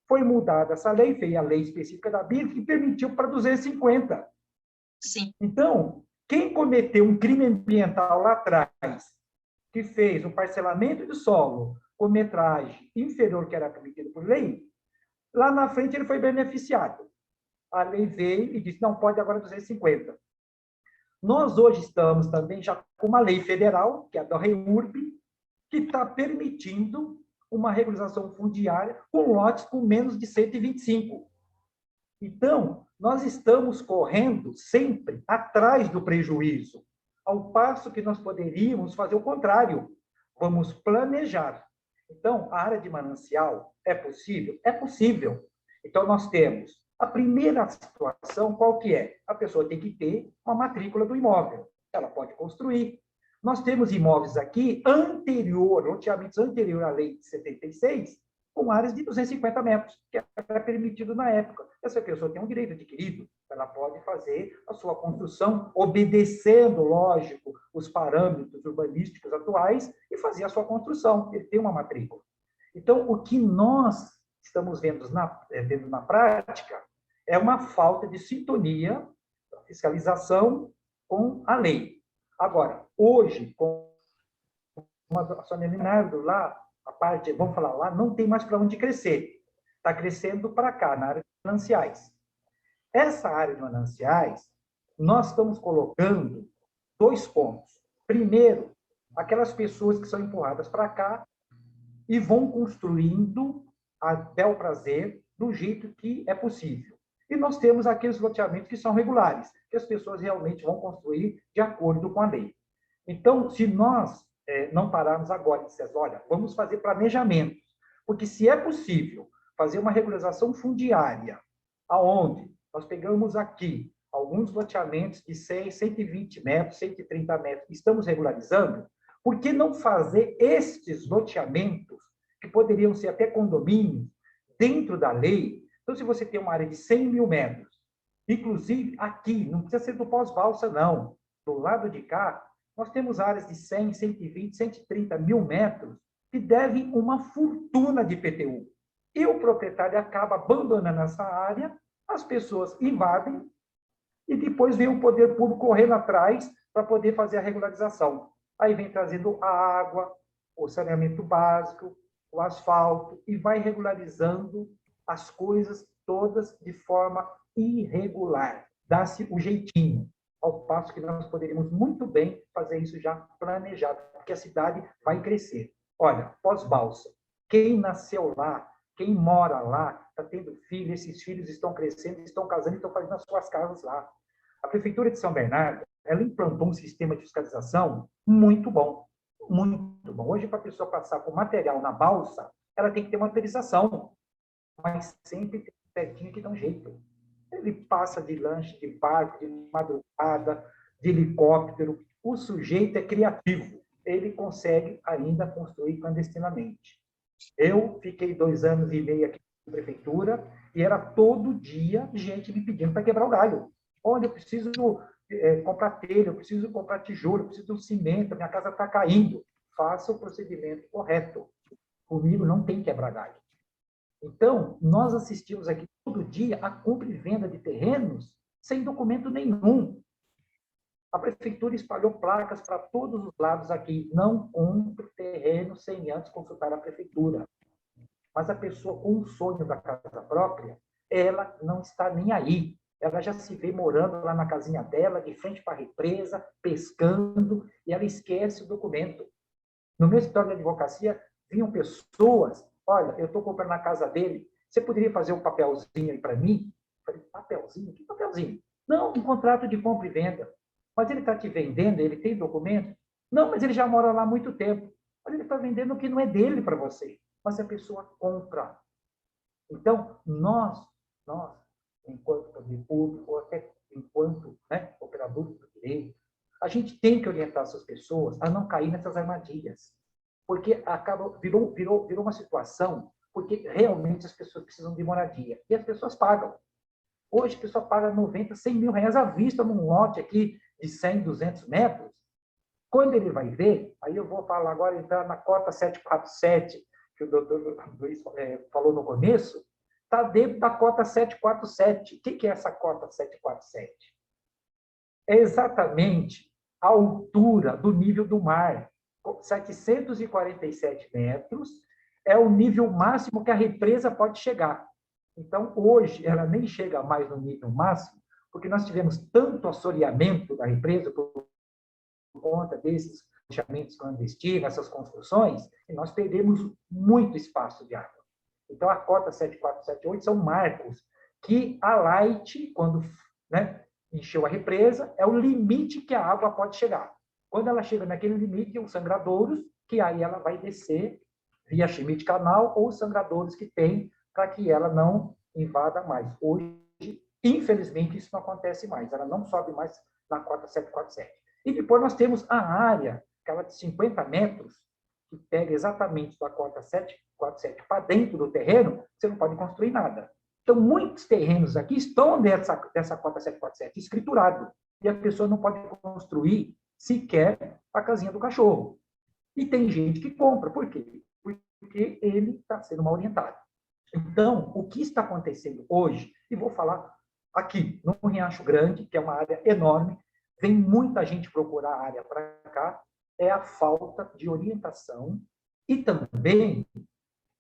foi mudada essa lei, veio a lei específica da BIR, que permitiu para 250. Sim. Então, quem cometeu um crime ambiental lá atrás, que fez um parcelamento de solo com metragem inferior ao que era permitido por lei, lá na frente ele foi beneficiado. A lei veio e disse, não, pode agora 250. Nós hoje estamos também já com uma lei federal, que é a da REURB, que está permitindo uma regularização fundiária com lotes com menos de 125. Então, nós estamos correndo sempre atrás do prejuízo, ao passo que nós poderíamos fazer o contrário. Vamos planejar. Então, a área de manancial é possível? É possível. Então, nós temos a primeira situação, qual que é? A pessoa tem que ter uma matrícula do imóvel. Ela pode construir. Nós temos imóveis aqui loteamentos anterior à lei de 76, com áreas de 250 metros, que era permitido na época. Essa pessoa tem um direito adquirido, ela pode fazer a sua construção, obedecendo, lógico, os parâmetros urbanísticos atuais, e fazer a sua construção. Ele tem uma matrícula. Então, o que nós estamos vendo na prática é uma falta de sintonia da fiscalização com a lei. Agora, hoje, com a Sônia Leonardo lá, a parte, vamos falar lá, não tem mais para onde crescer. Está crescendo para cá, na área de mananciais. Essa área de mananciais, nós estamos colocando 2 pontos. Primeiro, aquelas pessoas que são empurradas para cá e vão construindo a bel prazer do jeito que é possível. E nós temos aqueles loteamentos que são regulares, que as pessoas realmente vão construir de acordo com a lei. Então, se nós não pararmos agora e dissermos, olha, vamos fazer planejamentos, porque se é possível fazer uma regularização fundiária, aonde nós pegamos aqui alguns loteamentos de 100, 120 metros, 130 metros, estamos regularizando, por que não fazer estes loteamentos, que poderiam ser até condomínios, dentro da lei, Então, se você tem uma área de 100 mil metros, inclusive aqui, não precisa ser do pós-balsa, não. Do lado de cá, nós temos áreas de 100, 120, 130 mil metros que devem uma fortuna de IPTU. E o proprietário acaba abandonando essa área, as pessoas invadem e depois vem o poder público correndo atrás para poder fazer a regularização. Aí vem trazendo a água, o saneamento básico, o asfalto, e vai regularizando as coisas todas de forma irregular. Dá-se o jeitinho, ao passo que nós poderíamos muito bem fazer isso já planejado, porque a cidade vai crescer. Olha, pós-balsa, quem nasceu lá, quem mora lá, está tendo filho, esses filhos estão crescendo, estão casando e estão fazendo as suas casas lá. A Prefeitura de São Bernardo, ela implantou um sistema de fiscalização muito bom, muito bom. Hoje, para a pessoa passar com material na balsa, ela tem que ter uma autorização, mas sempre tem um pertinho que dá um jeito. Ele passa de lanche, de barco, de madrugada, de helicóptero. O sujeito é criativo. Ele consegue ainda construir clandestinamente. Eu fiquei 2 anos e meio aqui na prefeitura e era todo dia gente me pedindo para quebrar o galho. Olha, eu preciso comprar telha, eu preciso comprar tijolo, eu preciso de cimento, minha casa está caindo. Faça o procedimento correto. Comigo não tem quebrar galho. Então, nós assistimos aqui todo dia a compra e venda de terrenos sem documento nenhum. A prefeitura espalhou placas para todos os lados aqui. Não compre terreno sem antes consultar a prefeitura. Mas a pessoa com o sonho da casa própria, ela não está nem aí. Ela já se vê morando lá na casinha dela, de frente para a represa, pescando, e ela esquece o documento. No meu escritório de advocacia, vinham pessoas, olha, eu estou comprando na casa dele, você poderia fazer um papelzinho aí para mim? Eu falei, papelzinho? Que papelzinho? Não, um contrato de compra e venda. Mas ele está te vendendo, ele tem documento? Não, mas ele já mora lá há muito tempo. Mas ele está vendendo o que não é dele para você. Mas a pessoa compra. Então, nós, enquanto poder público, ou até enquanto operadores do direito, a gente tem que orientar essas pessoas a não cair nessas armadilhas. Porque virou uma situação, porque realmente as pessoas precisam de moradia. E as pessoas pagam. Hoje, a pessoa paga 90, 100 mil reais à vista num lote aqui de 100, 200 metros. Quando ele vai ver, aí eu vou falar agora, entrar na cota 747, que o doutor Luiz falou no começo, está dentro da cota 747. O que é essa cota 747? É exatamente a altura do nível do mar. 747 metros é o nível máximo que a represa pode chegar. Então, hoje, ela nem chega mais no nível máximo, porque nós tivemos tanto assoreamento da represa por conta desses fechamentos clandestinos, essas construções, e nós perdemos muito espaço de água. Então, a cota 7478 são marcos que a Light, quando encheu a represa, é o limite que a água pode chegar. Quando ela chega naquele limite, os sangradouros, que aí ela vai descer via Schmidt Canal ou os sangradouros que tem para que ela não invada mais. Hoje, infelizmente, isso não acontece mais. Ela não sobe mais na cota 747. E depois nós temos a área, aquela de 50 metros, que pega exatamente da cota 747 para dentro do terreno, você não pode construir nada. Então, muitos terrenos aqui estão dessa cota 747, escriturado. E a pessoa não pode construir sequer a casinha do cachorro. E tem gente que compra. Por quê? Porque ele está sendo mal orientado. Então, o que está acontecendo hoje, e vou falar aqui, no Riacho Grande, que é uma área enorme, vem muita gente procurar a área para cá, é a falta de orientação e também,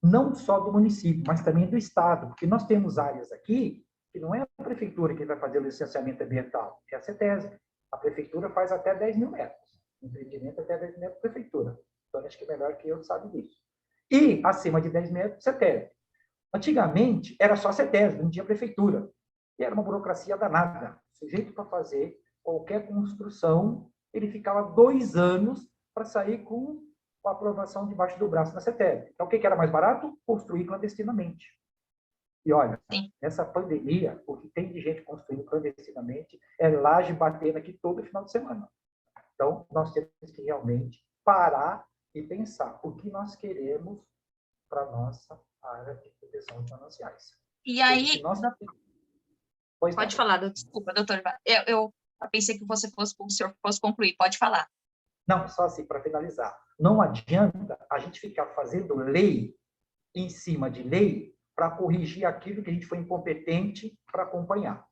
não só do município, mas também do Estado, porque nós temos áreas aqui que não é a prefeitura que vai fazer o licenciamento ambiental, é a CETESB. A prefeitura faz até 10 mil metros, empreendimento até 10 metros prefeitura. Então, acho que é melhor que eu sabe disso. E, acima de 10 metros, CETESB. Antigamente, era só CETESB, não tinha prefeitura. E era uma burocracia danada. O sujeito para fazer qualquer construção, ele ficava 2 anos para sair com a aprovação debaixo do braço na CETESB. Então, o que era mais barato? Construir clandestinamente. E olha, nessa pandemia, o que tem de gente construindo clandestinamente é laje batendo aqui todo final de semana. Então, nós temos que realmente parar e pensar o que nós queremos para a nossa área de proteção de mananciais. E aí, Pode falar, desculpa, doutor. Eu pensei que o senhor fosse concluir, pode falar. Não, só assim, para finalizar. Não adianta a gente ficar fazendo lei em cima de lei para corrigir aquilo que a gente foi incompetente para acompanhar.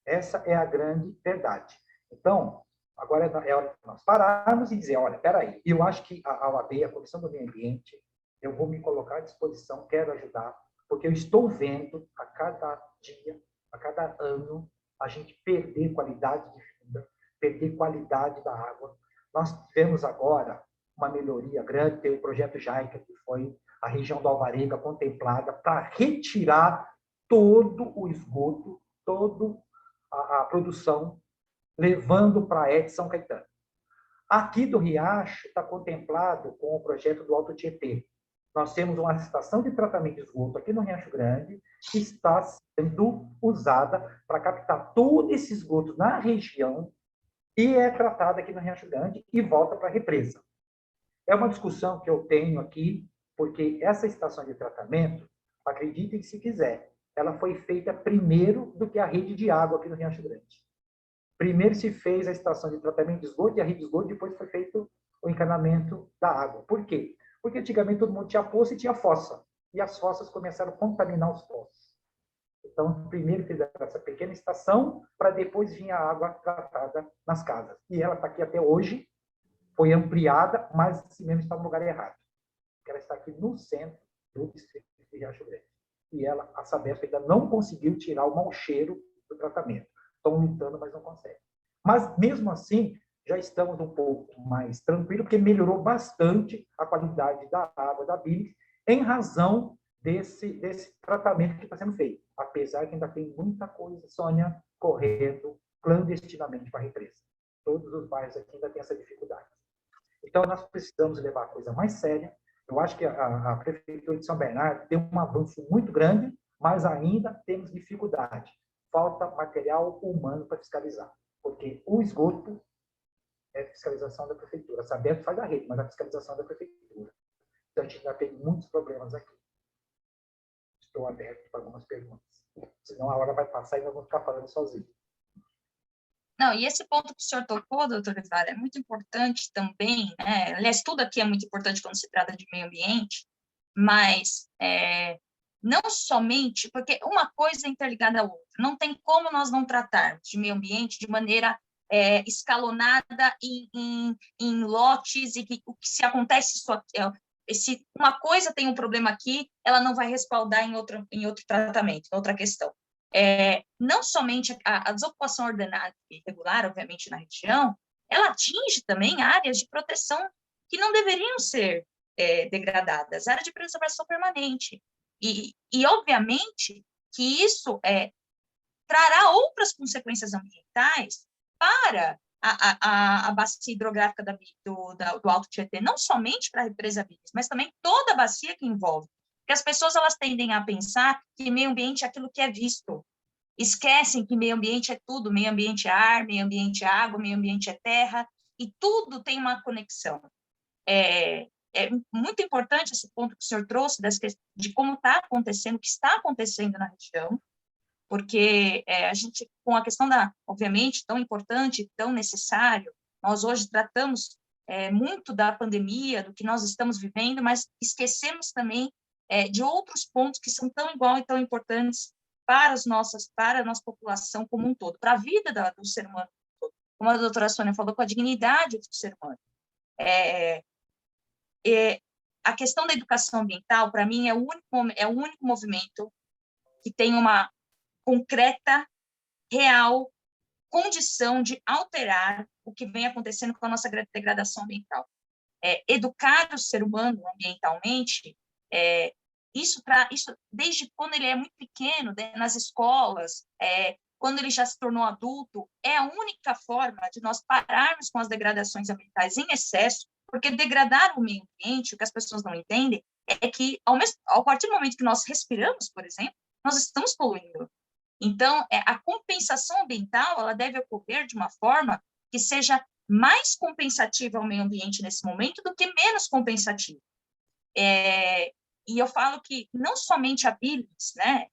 Essa é a grande verdade. Então, agora é hora de nós pararmos e dizer, olha, espera aí, eu acho que a OAB, a Comissão do Meio Ambiente, eu vou me colocar à disposição, quero ajudar, porque eu estou vendo a cada dia, a cada ano, a gente perder qualidade de vida, perder qualidade da água. Nós tivemos agora uma melhoria grande, tem o projeto JAICA, que foi a região do Alvarenga contemplada para retirar todo o esgoto, toda a produção, levando para a ET São Caetano. Aqui do Riacho está contemplado com o projeto do Alto Tietê. Nós temos uma estação de tratamento de esgoto aqui no Riacho Grande que está sendo usada para captar todo esse esgoto na região e é tratada aqui no Riacho Grande e volta para a represa. É uma discussão que eu tenho aqui, porque essa estação de tratamento, acreditem se quiser, ela foi feita primeiro do que a rede de água aqui no Riacho Grande. Primeiro se fez a estação de tratamento de esgoto e a rede de esgoto, depois foi feito o encanamento da água. Por quê? Porque antigamente todo mundo tinha poço e tinha fossa. E as fossas começaram a contaminar os poços. Então, primeiro fizeram essa pequena estação, para depois vir a água tratada nas casas. E ela está aqui até hoje, foi ampliada, mas esse mesmo está no lugar errado. Ela está aqui no centro do distrito de Riacho Grande. E ela, a Sabesp ainda não conseguiu tirar o mau cheiro do tratamento. Estão lutando, mas não conseguem. Mas, mesmo assim, já estamos um pouco mais tranquilos, porque melhorou bastante a qualidade da água da Bilis, em razão desse tratamento que está sendo feito. Apesar que ainda tem muita coisa, Sônia, correndo clandestinamente para a represa. Todos os bairros aqui ainda têm essa dificuldade. Então, nós precisamos levar a coisa mais séria. Eu acho que a Prefeitura de São Bernardo tem um avanço muito grande, mas ainda temos dificuldade. Falta material humano para fiscalizar, porque o esgoto é fiscalização da Prefeitura. A Sabesp faz a rede, mas a fiscalização é da Prefeitura. Então, a gente ainda tem muitos problemas aqui. Estou aberto para algumas perguntas. Senão a hora vai passar e nós vamos ficar falando sozinhos. Não, e esse ponto que o senhor tocou, doutor Evara, é muito importante também, né? Aliás, tudo aqui é muito importante quando se trata de meio ambiente, mas não somente, porque uma coisa é interligada à outra, não tem como nós não tratarmos de meio ambiente de maneira escalonada em lotes, e que o que se acontece isso aqui, se uma coisa tem um problema aqui, ela não vai respaldar em outro tratamento, em outra questão. Não somente a desocupação ordenada e irregular, obviamente, na região, ela atinge também áreas de proteção que não deveriam ser degradadas, área de preservação permanente. E obviamente, que isso trará outras consequências ambientais para a bacia hidrográfica do Alto Tietê, não somente para a represa Bilis, mas também toda a bacia que envolve. Porque as pessoas elas tendem a pensar que meio ambiente é aquilo que é visto. Esquecem que meio ambiente é tudo, meio ambiente é ar, meio ambiente é água, meio ambiente é terra, e tudo tem uma conexão. É muito importante esse ponto que o senhor trouxe, de como está acontecendo, o que está acontecendo na região, porque a gente, com a questão obviamente, tão importante, tão necessário, nós hoje tratamos muito da pandemia, do que nós estamos vivendo, mas esquecemos também de outros pontos que são tão igual e tão importantes para a nossa população como um todo, para a vida do ser humano, como a doutora Sônia falou, com a dignidade do ser humano. A questão da educação ambiental, para mim, é o único movimento que tem uma concreta, real, condição de alterar o que vem acontecendo com a nossa degradação ambiental. Educar o ser humano ambientalmente, isso desde quando ele é muito pequeno, nas escolas, quando ele já se tornou adulto, é a única forma de nós pararmos com as degradações ambientais em excesso, porque degradar o meio ambiente, o que as pessoas não entendem, é que, a partir do momento que nós respiramos, por exemplo, nós estamos poluindo. Então, a compensação ambiental ela deve ocorrer de uma forma que seja mais compensativa ao meio ambiente nesse momento do que menos compensativa. E eu falo que não somente a Bilis, né,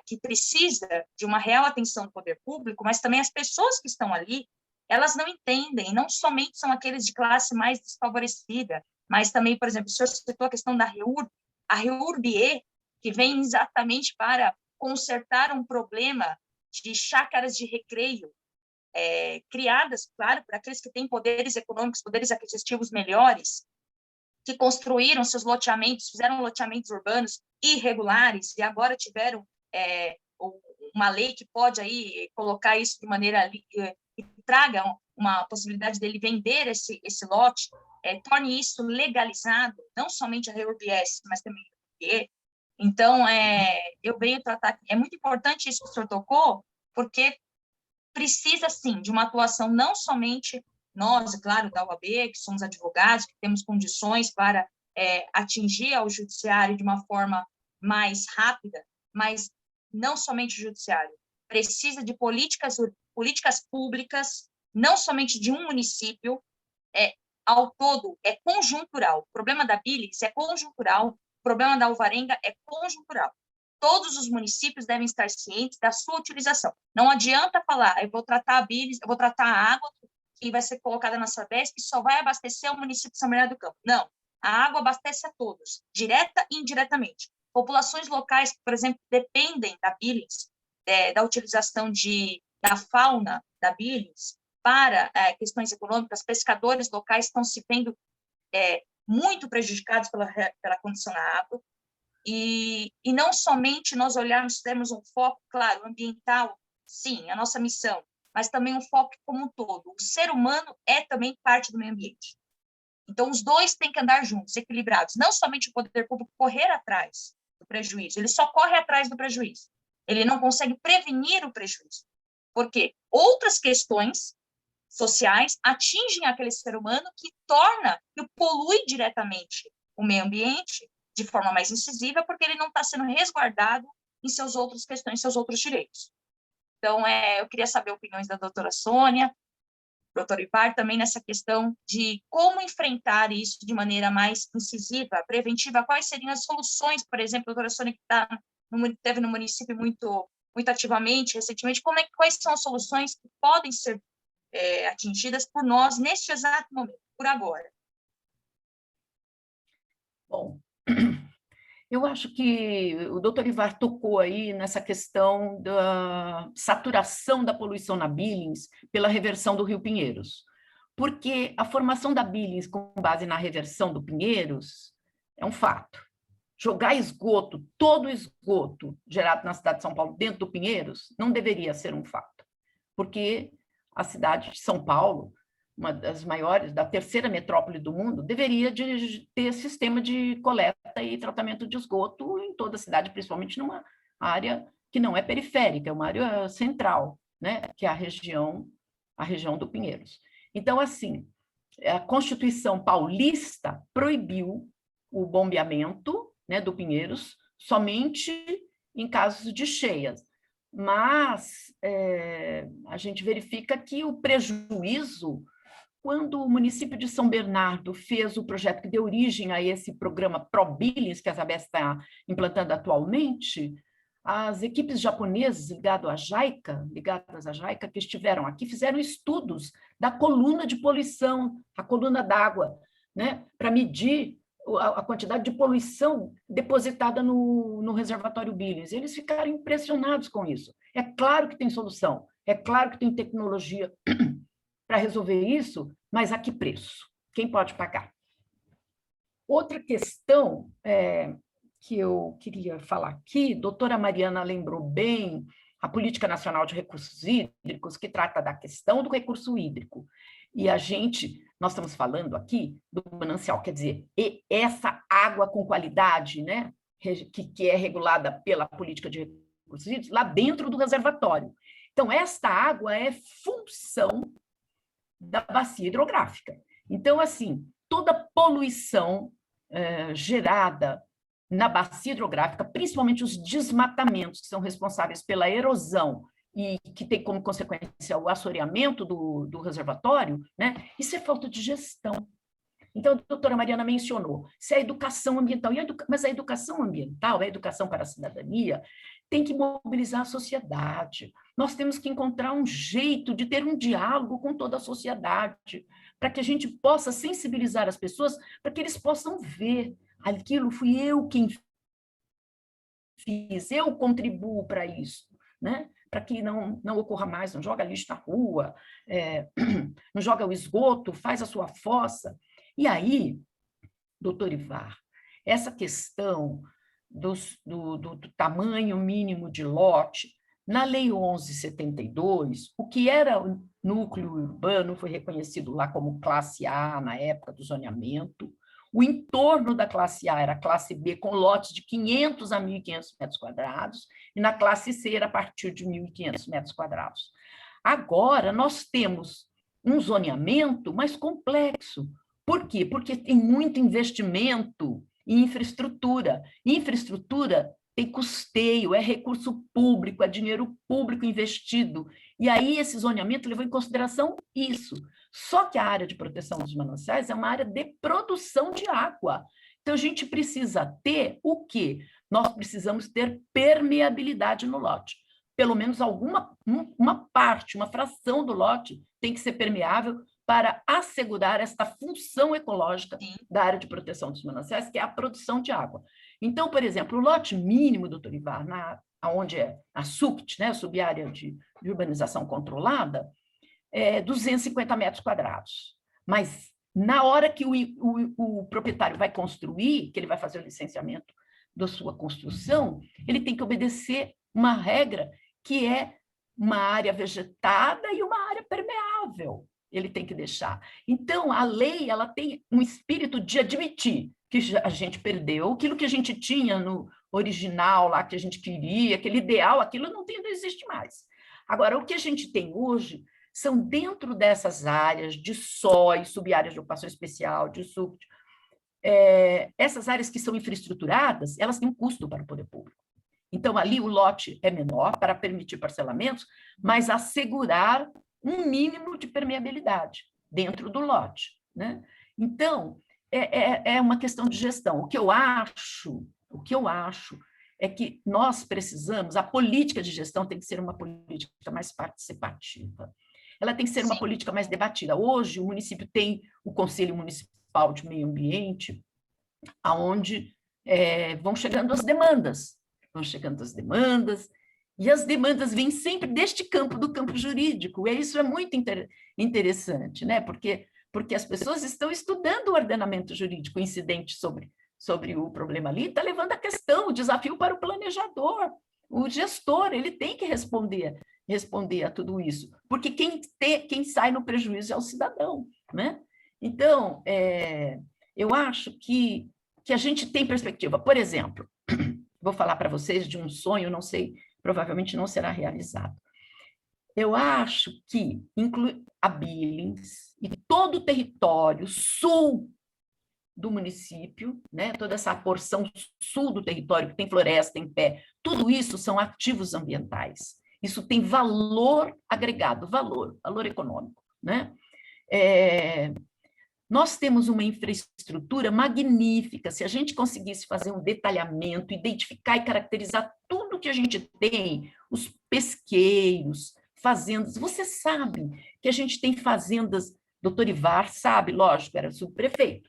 que precisa de uma real atenção do poder público, mas também as pessoas que estão ali, elas não entendem, não somente são aqueles de classe mais desfavorecida, mas também, por exemplo, o senhor citou a questão da REURB, a REURB-E, que vem exatamente para consertar um problema de chácaras de recreio, criadas, claro, para aqueles que têm poderes econômicos, poderes aquisitivos melhores, que construíram seus loteamentos, fizeram loteamentos urbanos irregulares e agora tiveram uma lei que pode aí colocar isso de maneira que traga uma possibilidade dele vender esse lote, torne isso legalizado, não somente a REURB-S, mas também a REURB-E. Então, eu venho tratar, é muito importante isso que o senhor tocou, porque precisa, sim, de uma atuação não somente nós, claro, da OAB, que somos advogados, que temos condições para atingir ao judiciário de uma forma mais rápida, mas não somente o judiciário, precisa de políticas públicas, não somente de um município, ao todo, é conjuntural. O problema da Billings é conjuntural, o problema da Alvarenga é conjuntural. Todos os municípios devem estar cientes da sua utilização. Não adianta falar, eu vou tratar a Billings, eu vou tratar a água que vai ser colocada na Sabesp e só vai abastecer o município de São Bernardo do Campo. Não, a água abastece a todos, direta e indiretamente. Populações locais que, por exemplo, dependem da Billings, da utilização da fauna da Billings para questões econômicas, pescadores locais estão se vendo muito prejudicados pela condição da água. E não somente nós olharmos, temos um foco, claro, ambiental, sim, a nossa missão, mas também um foco como um todo. O ser humano é também parte do meio ambiente. Então, os dois têm que andar juntos, equilibrados. Não somente o poder público correr atrás do prejuízo, ele só corre atrás do prejuízo. Ele não consegue prevenir o prejuízo. Porque outras questões sociais atingem aquele ser humano que polui diretamente o meio ambiente de forma mais incisiva, porque ele não está sendo resguardado em seus outros questões, seus outros direitos. Então, eu queria saber opiniões da doutora Sônia, doutor Ivar, também nessa questão de como enfrentar isso de maneira mais incisiva, preventiva, quais seriam as soluções, por exemplo, a doutora Sônia, que esteve no município muito ativamente, recentemente, quais são as soluções que podem ser atingidas por nós neste exato momento, por agora? Bom, eu acho que o doutor Ivar tocou aí nessa questão da saturação da poluição na Billings pela reversão do Rio Pinheiros, porque a formação da Billings com base na reversão do Pinheiros é um fato. Jogar esgoto, todo o esgoto gerado na cidade de São Paulo dentro do Pinheiros não deveria ser um fato, porque a cidade de São Paulo, uma das maiores, da terceira metrópole do mundo, deveria ter sistema de coleta e tratamento de esgoto em toda a cidade, principalmente numa área que não é periférica, é uma área central, né, que é a região do Pinheiros. Então, assim, a Constituição paulista proibiu o bombeamento, né, do Pinheiros somente em casos de cheias, mas a gente verifica que o prejuízo, quando o município de São Bernardo fez o projeto que deu origem a esse programa ProBillings, que a Sabesp está implantando atualmente, as equipes japonesas ligadas à JICA, que estiveram aqui, fizeram estudos da coluna de poluição, a coluna d'água, né, para medir a quantidade de poluição depositada no reservatório Billings. Eles ficaram impressionados com isso. É claro que tem solução, é claro que tem tecnologia para resolver isso, mas a que preço? Quem pode pagar? Outra questão que eu queria falar aqui, a doutora Mariana lembrou bem a Política Nacional de Recursos Hídricos, que trata da questão do recurso hídrico. E nós estamos falando aqui do manancial, quer dizer, essa água com qualidade, né, que é regulada pela política de recursos hídricos, lá dentro do reservatório. Então, esta água é função da bacia hidrográfica. Então, assim, toda poluição gerada na bacia hidrográfica, principalmente os desmatamentos que são responsáveis pela erosão e que tem como consequência o assoreamento do reservatório, né? Isso é falta de gestão. Então, a doutora Mariana mencionou, se a educação ambiental, mas a educação ambiental, a educação para a cidadania, tem que mobilizar a sociedade. Nós temos que encontrar um jeito de ter um diálogo com toda a sociedade, para que a gente possa sensibilizar as pessoas, para que eles possam ver aquilo fui eu quem fiz, eu contribuo para isso, né? Para que não ocorra mais, não joga lixo na rua, não joga o esgoto, faz a sua fossa. E aí, doutor Ivar, essa questão do tamanho mínimo de lote, na Lei 11.72, o que era o núcleo urbano foi reconhecido lá como classe A, na época do zoneamento. O entorno da classe A era a classe B, com lotes de 500 a 1.500 metros quadrados, e na classe C era a partir de 1.500 metros quadrados. Agora, nós temos um zoneamento mais complexo. Por quê? Porque tem muito investimento em infraestrutura. Infraestrutura tem custeio, é recurso público, é dinheiro público investido. E aí esse zoneamento levou em consideração isso. Só que a área de proteção dos mananciais é uma área de produção de água. Então, a gente precisa ter o quê? Nós precisamos ter permeabilidade no lote. Pelo menos uma parte, uma fração do lote tem que ser permeável para assegurar esta função ecológica da área de proteção dos mananciais, que é a produção de água. Então, por exemplo, o lote mínimo, doutor Ivar, onde é a SUCT, né, a Subárea de Urbanização Controlada, é 250 metros quadrados. Mas, na hora que o proprietário vai construir, que ele vai fazer o licenciamento da sua construção, ele tem que obedecer uma regra que é uma área vegetada e uma área permeável. Ele tem que deixar. Então, a lei ela tem um espírito de admitir que a gente perdeu, aquilo que a gente tinha no original, lá que a gente queria, aquele ideal, aquilo não existe mais. Agora, o que a gente tem hoje são dentro dessas áreas de SOI, sub-áreas de ocupação especial, de SUCT, essas áreas que são infraestruturadas, elas têm um custo para o poder público. Então, ali o lote é menor para permitir parcelamentos, mas assegurar um mínimo de permeabilidade dentro do lote, né? Então, é uma questão de gestão. O que eu acho é que nós precisamos, a política de gestão tem que ser uma política mais participativa. Ela tem que ser uma política mais debatida. Hoje, o município tem o Conselho Municipal de Meio Ambiente, aonde vão chegando as demandas, e as demandas vêm sempre deste campo, do campo jurídico, e isso é muito interessante, né? Porque as pessoas estão estudando o ordenamento jurídico incidente sobre o problema ali, está levando a questão, o desafio para o planejador, o gestor, ele tem que responder a tudo isso, porque quem sai no prejuízo é o cidadão, né? Então, eu acho que a gente tem perspectiva. Por exemplo, vou falar para vocês de um sonho, não sei, provavelmente não será realizado. Eu acho que inclui a Billings e todo o território sul do município, né? Toda essa porção sul do território, que tem floresta, tem pé, tudo isso são ativos ambientais. Isso tem valor agregado, valor econômico, né? Nós temos uma infraestrutura magnífica. Se a gente conseguisse fazer um detalhamento, identificar e caracterizar tudo que a gente tem, os pesqueiros, fazendas, você sabe que a gente tem fazendas, doutor Ivar sabe, lógico, era subprefeito,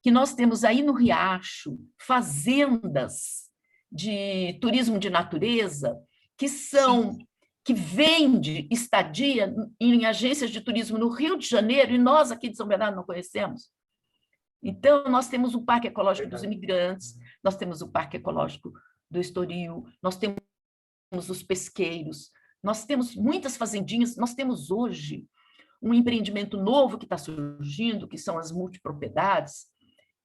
que nós temos aí no Riacho fazendas de turismo de natureza que vende estadia em agências de turismo no Rio de Janeiro, e nós aqui de São Bernardo não conhecemos. Então, nós temos o Parque Ecológico dos Imigrantes, nós temos o Parque Ecológico do Estoril, nós temos os pesqueiros, nós temos muitas fazendinhas, nós temos hoje um empreendimento novo que está surgindo, que são as multipropriedades,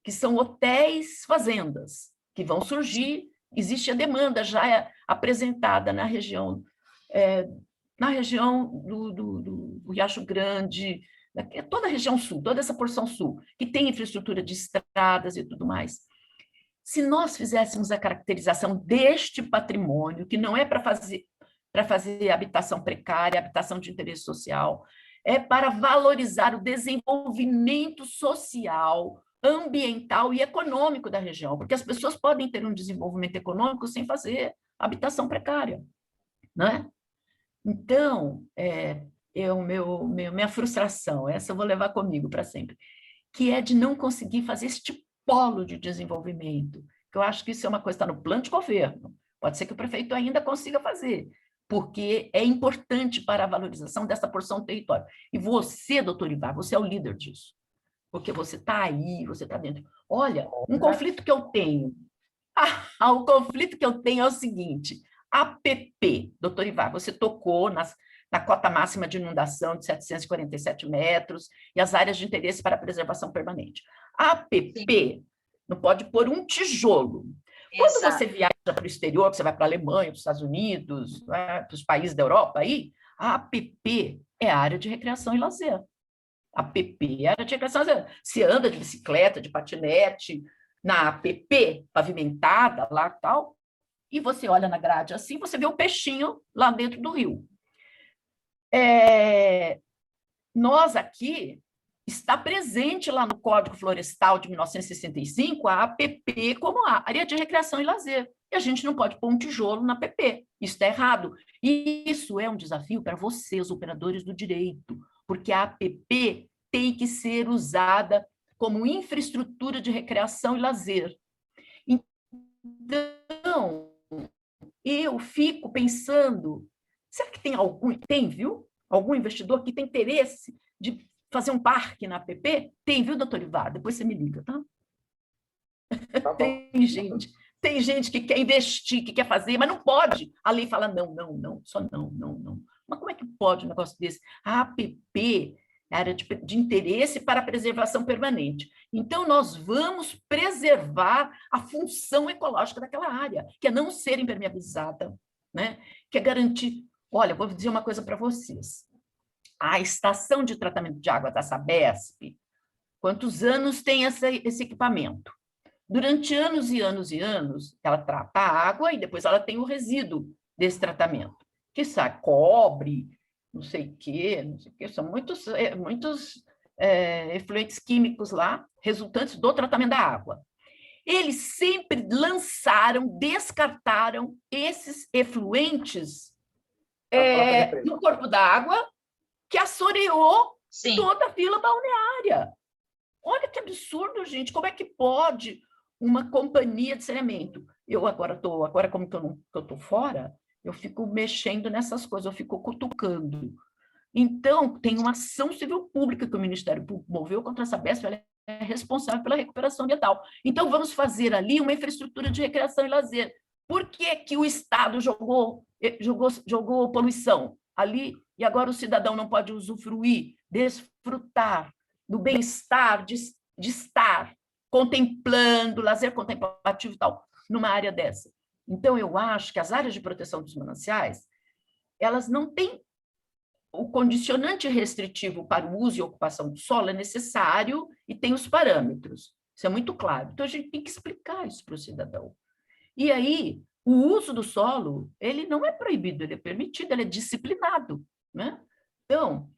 que são hotéis fazendas, que vão surgir, existe a demanda já apresentada na região do Riacho Grande, toda a região sul, toda essa porção sul, que tem infraestrutura de estradas e tudo mais. Se nós fizéssemos a caracterização deste patrimônio, que não é para fazer habitação precária, habitação de interesse social, é para valorizar o desenvolvimento social, ambiental e econômico da região, porque as pessoas podem ter um desenvolvimento econômico sem fazer habitação precária, né? Então, minha frustração, essa eu vou levar comigo para sempre, que é de não conseguir fazer este polo de desenvolvimento, que eu acho que isso é uma coisa que está no plano de governo, pode ser que o prefeito ainda consiga fazer, porque é importante para a valorização dessa porção do território. E você, doutor Ivar, você é o líder disso, porque você está aí, você está dentro. Olha, um conflito que eu tenho, o conflito que eu tenho é o seguinte, APP, doutor Ivar, você tocou na cota máxima de inundação de 747 metros e as áreas de interesse para preservação permanente. A APP não pode pôr um tijolo. Quando você viaja para o exterior, você vai para a Alemanha, para os Estados Unidos, né, para os países da Europa, aí, a APP é a área de recreação e lazer. A APP é a área de recreação e lazer. Se anda de bicicleta, de patinete, na APP pavimentada, lá e tal, e você olha na grade assim, você vê o peixinho lá dentro do rio. Nós aqui, está presente lá no Código Florestal de 1965, a APP como a área de recreação e lazer. E a gente não pode pôr um tijolo na APP. Isso está errado. E isso é um desafio para vocês, operadores do direito, porque a APP tem que ser usada como infraestrutura de recreação e lazer. Então, eu fico pensando, será que viu? Algum investidor que tem interesse de fazer um parque na APP? Tem, viu, doutor Ivar? Depois você me liga, tá? Tem gente que quer investir, que quer fazer, mas não pode. A lei fala não, só não. Mas como é que pode um negócio desse? A APP é área de interesse para a preservação permanente. Então, nós vamos preservar a função ecológica daquela área, que é não ser impermeabilizada, né? Que é garantir... Olha, vou dizer uma coisa para vocês. A estação de tratamento de água da Sabesp, quantos anos tem esse equipamento? Durante anos e anos e anos, ela trata a água e depois ela tem o resíduo desse tratamento, que sai cobre, não sei o quê, são muitos efluentes químicos lá, resultantes do tratamento da água. Eles sempre descartaram esses efluentes no corpo da água, que assoreou toda a vila balneária. Olha que absurdo, gente, como é que pode uma companhia de saneamento? Eu agora como que eu estou fora, eu fico mexendo nessas coisas, eu fico cutucando. Então, tem uma ação civil pública que o Ministério Público moveu contra a Sabesp, ela é responsável pela recuperação ambiental. Então, vamos fazer ali uma infraestrutura de recreação e lazer. Por que o Estado jogou poluição ali e agora o cidadão não pode usufruir, desfrutar do bem-estar de estar contemplando, lazer contemplativo e tal, numa área dessa? Então, eu acho que as áreas de proteção dos mananciais, elas não têm o condicionante restritivo para o uso e ocupação do solo, é necessário e tem os parâmetros. Isso é muito claro. Então, a gente tem que explicar isso para o cidadão. E aí, o uso do solo, ele não é proibido, ele é permitido, ele é disciplinado, né? Então,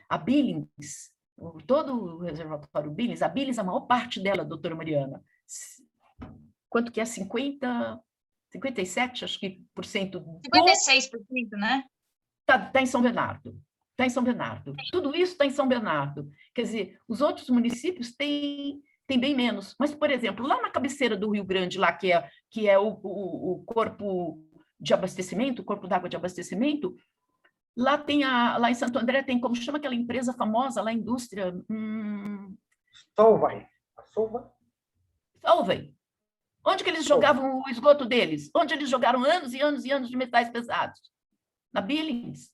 a Billings, todo o reservatório Billings, a Billings, a maior parte dela, doutora Mariana, quanto que é? 57, acho que, por cento? 56%, né? Está em São Bernardo. Está em São Bernardo. Tudo isso está em São Bernardo. Quer dizer, os outros municípios têm bem menos. Mas, por exemplo, lá na cabeceira do Rio Grande, lá que é o corpo de abastecimento, o corpo d'água de abastecimento, lá em Santo André tem, como chama aquela empresa famosa lá, indústria... Solvay. Onde que eles jogavam o esgoto deles? Onde eles jogaram anos e anos e anos de metais pesados? Na Billings.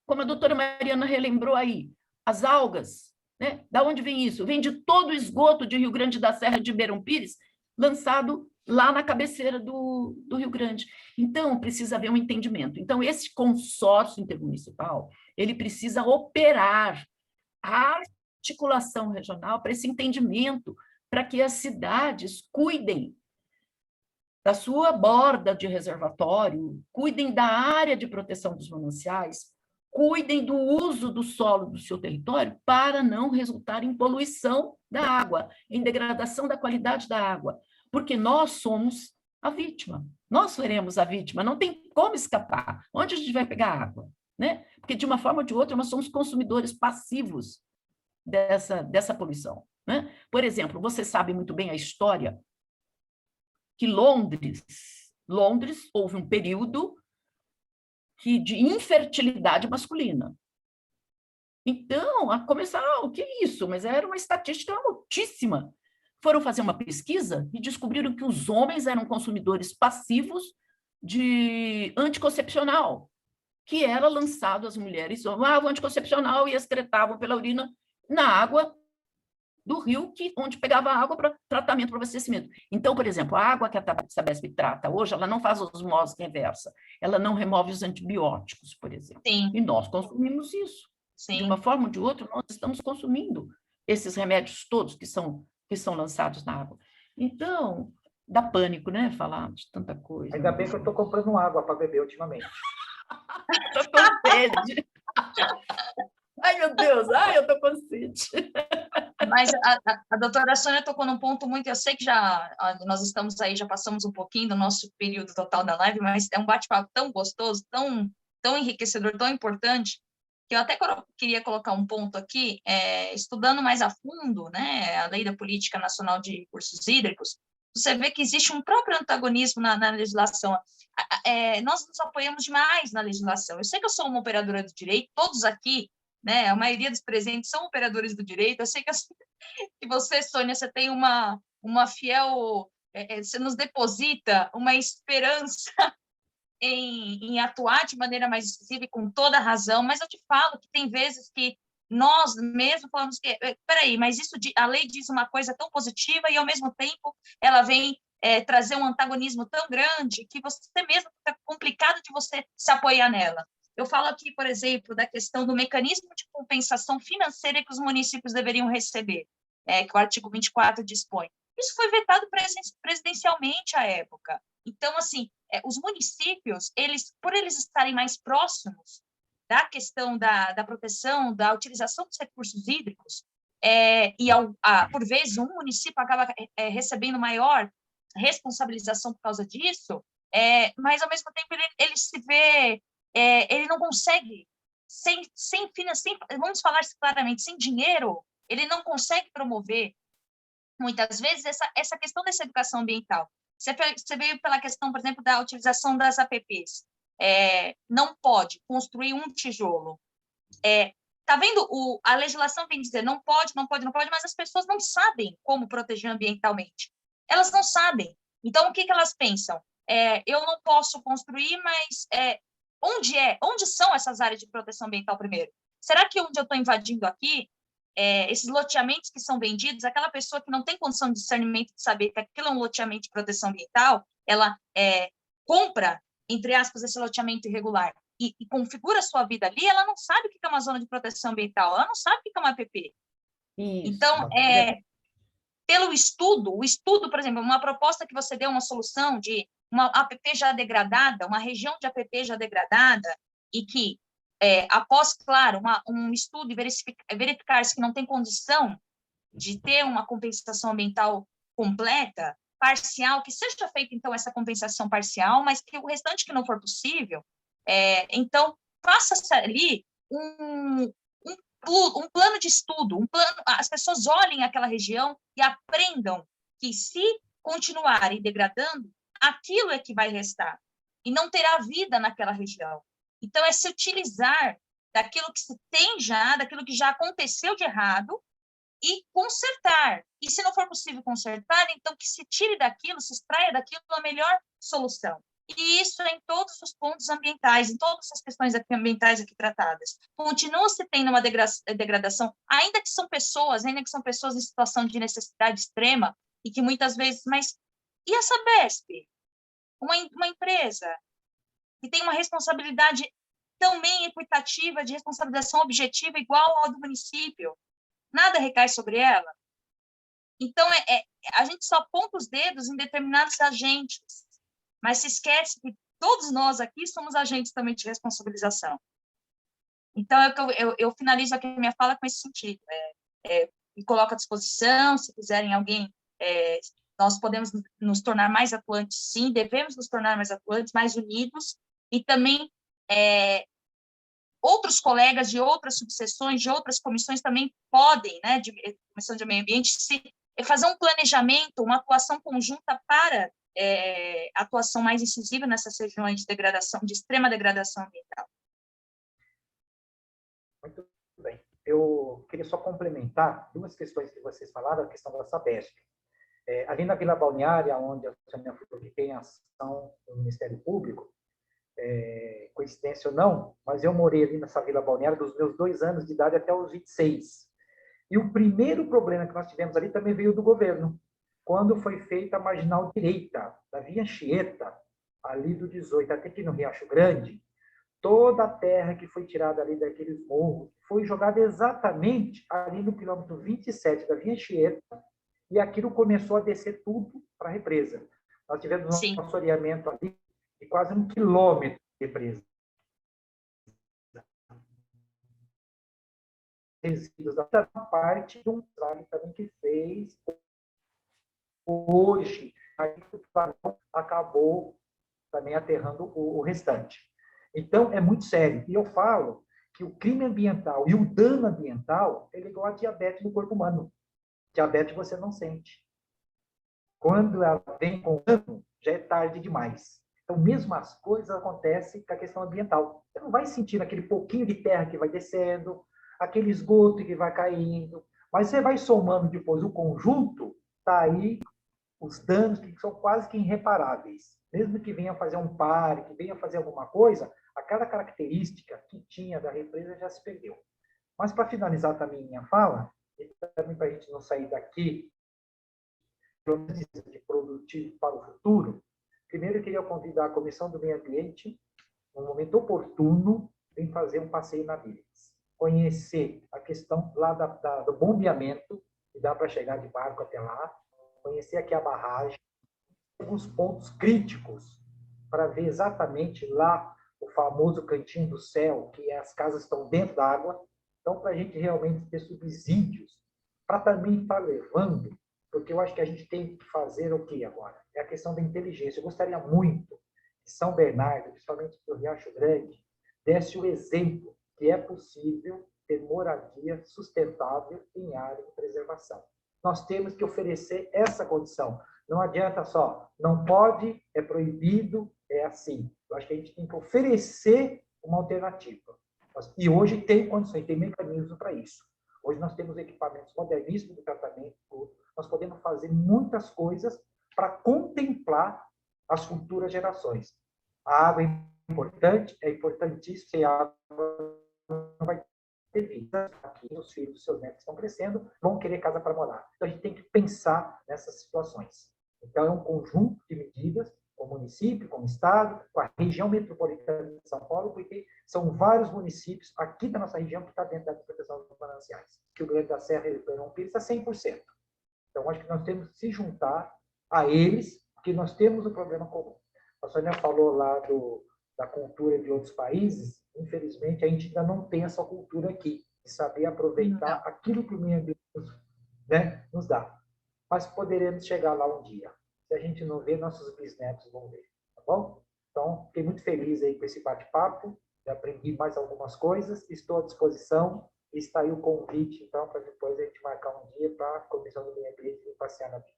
Como a doutora Mariana relembrou aí, as algas, né? Da onde vem isso? Vem de todo o esgoto de Rio Grande da Serra de Ribeirão Pires, lançado lá na cabeceira do Rio Grande. Então, precisa haver um entendimento. Então, esse consórcio intermunicipal, ele precisa operar a articulação regional para esse entendimento, para que as cidades cuidem da sua borda de reservatório, cuidem da área de proteção dos mananciais, cuidem do uso do solo do seu território para não resultar em poluição da água, em degradação da qualidade da água, porque nós somos a vítima, nós seremos a vítima, não tem como escapar. Onde a gente vai pegar água? Né? Porque, de uma forma ou de outra, nós somos consumidores passivos dessa poluição. Né? Por exemplo, você sabe muito bem a história que Londres houve um período de infertilidade masculina. Então, a começar, o que é isso? Mas era uma estatística altíssima. Foram fazer uma pesquisa e descobriram que os homens eram consumidores passivos de anticoncepcional, que era lançado às mulheres, o anticoncepcional, e excretavam pela urina na água do rio, onde pegava água para tratamento, para abastecimento. Então, por exemplo, a água que a Sabesp trata hoje, ela não faz osmose reversa, ela não remove os antibióticos, por exemplo. Sim. E nós consumimos isso. Sim. De uma forma ou de outra, nós estamos consumindo esses remédios todos que são lançados na água. Então, dá pânico, né? Falar de tanta coisa. Ainda bem que eu estou comprando água para beber ultimamente. Estou com sede. Ai, meu Deus, eu estou com sede. Mas a doutora Sônia tocou num ponto muito... Eu sei que nós estamos aí, já passamos um pouquinho do nosso período total da live, mas é um bate-papo tão gostoso, tão enriquecedor, tão importante, que eu até queria colocar um ponto aqui, estudando mais a fundo, né, a Lei da Política Nacional de Recursos Hídricos, você vê que existe um próprio antagonismo na legislação. Nós nos apoiamos demais na legislação. Eu sei que eu sou uma operadora do direito, todos aqui, né, a maioria dos presentes são operadores do direito. Eu sei que você, Sônia, você tem uma fiel... você nos deposita uma esperança em atuar de maneira mais decisiva e com toda a razão, mas eu te falo que tem vezes que nós mesmo falamos que, peraí, mas a lei diz uma coisa tão positiva e, ao mesmo tempo, ela vem trazer um antagonismo tão grande que você mesmo fica complicado de você se apoiar nela. Eu falo aqui, por exemplo, da questão do mecanismo de compensação financeira que os municípios deveriam receber, que o artigo 24 dispõe. Isso foi vetado presidencialmente à época. Então, assim, os municípios, por eles estarem mais próximos da questão da proteção, da utilização dos recursos hídricos, por vezes, um município acaba recebendo maior responsabilização por causa disso, mas, ao mesmo tempo, ele se vê... ele não consegue, vamos falar claramente, sem dinheiro, ele não consegue promover, muitas vezes, essa questão dessa educação ambiental. Você veio pela questão, por exemplo, da utilização das APPs. Não pode construir um tijolo. Tá vendo? A legislação vem dizer não pode, mas as pessoas não sabem como proteger ambientalmente. Elas não sabem. Então, o que elas pensam? Eu não posso construir, mas onde são essas áreas de proteção ambiental primeiro? Será que onde eu estou invadindo aqui, esses loteamentos que são vendidos, aquela pessoa que não tem condição de discernimento de saber que aquilo é um loteamento de proteção ambiental, ela compra, entre aspas, esse loteamento irregular e configura a sua vida ali, ela não sabe o que é uma zona de proteção ambiental, ela não sabe o que é uma APP. Isso. Então, pelo estudo, por exemplo, uma proposta que você deu uma solução de uma APP já degradada, uma região de APP já degradada, e que após, claro, um estudo e verificar-se que não tem condição de ter uma compensação ambiental completa, parcial, que seja feita, então, essa compensação parcial, mas que o restante que não for possível, então, faça-se ali um plano de estudo, as pessoas olhem aquela região e aprendam que, se continuarem degradando, aquilo é que vai restar, e não terá vida naquela região. Então, se utilizar daquilo que se tem já, daquilo que já aconteceu de errado, e consertar. E, se não for possível consertar, então que se tire daquilo, se extraia daquilo a melhor solução. E isso em todos os pontos ambientais, em todas as questões ambientais aqui tratadas. Continua se tendo uma degradação, ainda que são pessoas em situação de necessidade extrema, e que muitas vezes... Mas e a Sabesp? Uma empresa que tem uma responsabilidade também equitativa, de responsabilização objetiva igual ao do município. Nada recai sobre ela. Então, a gente só aponta os dedos em determinados agentes, mas se esquece que todos nós aqui somos agentes também de responsabilização. Então, eu finalizo aqui a minha fala com esse sentido. Me coloco à disposição, se quiserem alguém, nós podemos nos tornar mais atuantes, sim, devemos nos tornar mais atuantes, mais unidos, e também outros colegas de outras subseções, de outras comissões também podem, né, de Comissão de Meio Ambiente, fazer um planejamento, uma atuação conjunta para atuação mais incisiva nessas regiões de degradação, de extrema degradação ambiental. Muito bem. Eu queria só complementar duas questões que vocês falaram, a questão da Sabesp. Ali na Vila Balneária, onde a Sônia tem ação do Ministério Público, coincidência ou não, mas eu morei ali nessa Vila Balneária dos meus 2 anos de idade até os 26. E o primeiro problema que nós tivemos ali também veio do governo, quando foi feita a marginal direita da Via Anchieta, ali do 18 até aqui no Riacho Grande, toda a terra que foi tirada ali daqueles morros foi jogada exatamente ali no quilômetro 27 da Via Anchieta, e aquilo começou a descer tudo para a represa. Nós tivemos um assoreamento ali de quase 1 quilômetro de represa. Resíduos da parte de um trabalho também que fez hoje, acabou também aterrando o restante. Então, é muito sério. E eu falo que o crime ambiental e o dano ambiental é igual a diabetes no corpo humano. Diabetes você não sente. Quando ela vem com dano, já é tarde demais. Então, mesmo as coisas acontecem com a questão ambiental. Você não vai sentir aquele pouquinho de terra que vai descendo, aquele esgoto que vai caindo, mas você vai somando depois o conjunto, está aí os danos que são quase que irreparáveis. Mesmo que venha fazer um parque, venha fazer alguma coisa, aquela característica que tinha da represa já se perdeu. Mas, para finalizar também minha fala, e também para a gente não sair daqui de produtivo para o futuro, primeiro eu queria convidar a Comissão do Meio Ambiente, no momento oportuno, em fazer um passeio na Billings. Conhecer a questão lá do bombeamento, que dá para chegar de barco até lá, conhecer aqui a barragem, alguns pontos críticos, para ver exatamente lá o famoso cantinho do céu, que as casas estão dentro da água. Então, para a gente realmente ter subsídios, para também estar levando, porque eu acho que a gente tem que fazer o que agora? É a questão da inteligência. Eu gostaria muito que São Bernardo, principalmente do Riacho Grande, desse o exemplo que é possível ter moradia sustentável em área de preservação. Nós temos que oferecer essa condição. Não adianta só, não pode, é proibido, é assim. Eu acho que a gente tem que oferecer uma alternativa. E hoje tem condições, tem mecanismos para isso. Hoje nós temos equipamentos moderníssimos de tratamento, nós podemos fazer muitas coisas para contemplar as futuras gerações. A água é importante, é importantíssimo, sem água não vai ter vida. Aqui os filhos dos seus netos estão crescendo, vão querer casa para morar. Então a gente tem que pensar nessas situações. Então é um conjunto de medidas, com o município, com o estado, com a região metropolitana de São Paulo, porque são vários municípios aqui da nossa região que está dentro da proteção dos mananciais. Que o Grande da Serra e o Ribeirão Pires está 100%. Então, acho que nós temos que se juntar a eles, porque nós temos um problema comum. A Sônia falou lá da cultura de outros países, infelizmente, a gente ainda não tem essa cultura aqui, de saber aproveitar aquilo que o meio ambiente nos dá. Mas poderemos chegar lá um dia. Se a gente não ver, nossos bisnetos vão ver, tá bom? Então, fiquei muito feliz aí com esse bate-papo, aprendi mais algumas coisas, estou à disposição, e está aí o convite, então, para depois a gente marcar um dia para a Comissão do Meio Ambiente e passear na Bíblia.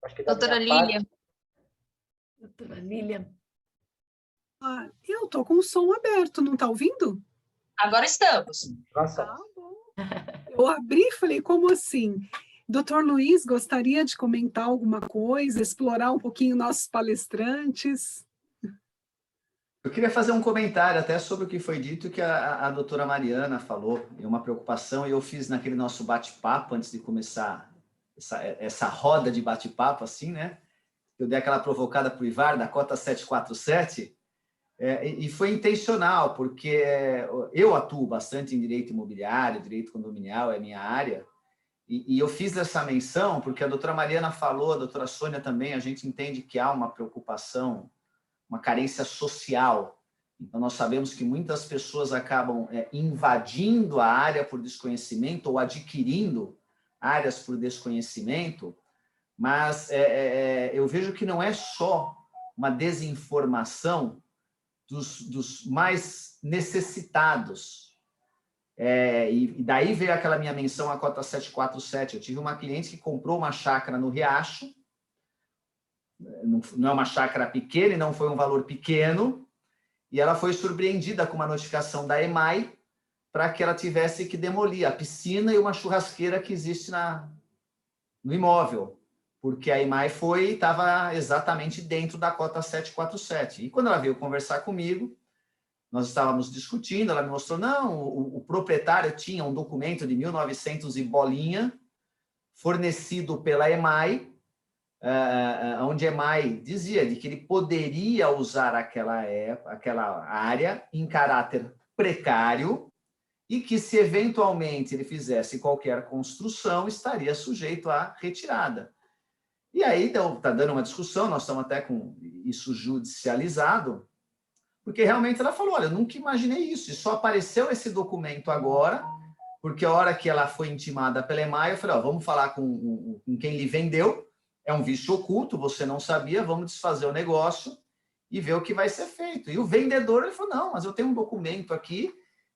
Acho que doutora Lília. Doutora Lília. Eu estou com o som aberto, não está ouvindo? Agora estamos. Bom. Eu abri e falei, como assim? Doutor Luiz, gostaria de comentar alguma coisa, explorar um pouquinho nossos palestrantes? Eu queria fazer um comentário até sobre o que foi dito que a doutora Mariana falou, e uma preocupação, e eu fiz naquele nosso bate-papo, antes de começar essa roda de bate-papo, assim, né? Eu dei aquela provocada para o Ivar, da cota 747, e foi intencional, porque eu atuo bastante em direito imobiliário, direito condominial, é minha área, E eu fiz essa menção porque a doutora Mariana falou, a doutora Sônia também, a gente entende que há uma preocupação, uma carência social. Então, nós sabemos que muitas pessoas acabam invadindo a área por desconhecimento ou adquirindo áreas por desconhecimento, mas eu vejo que não é só uma desinformação dos mais necessitados. E daí veio aquela minha menção à cota 747. Eu tive uma cliente que comprou uma chácara no Riacho, não é uma chácara pequena e não foi um valor pequeno, e ela foi surpreendida com uma notificação da EMAI para que ela tivesse que demolir a piscina e uma churrasqueira que existe no imóvel, porque a EMAI estava exatamente dentro da cota 747. E quando ela veio conversar comigo, nós estávamos discutindo, ela me mostrou, não, o proprietário tinha um documento de 1900 e bolinha, fornecido pela EMAI, onde a EMAI dizia de que ele poderia usar aquela área em caráter precário e que, se eventualmente ele fizesse qualquer construção, estaria sujeito à retirada. E aí está dando uma discussão, nós estamos até com isso judicializado, porque realmente ela falou, olha, eu nunca imaginei isso, e só apareceu esse documento agora, porque a hora que ela foi intimada pela EMAI, eu falei, vamos falar com quem lhe vendeu, é um vício oculto, você não sabia, vamos desfazer o negócio e ver o que vai ser feito. E o vendedor, ele falou, não, mas eu tenho um documento aqui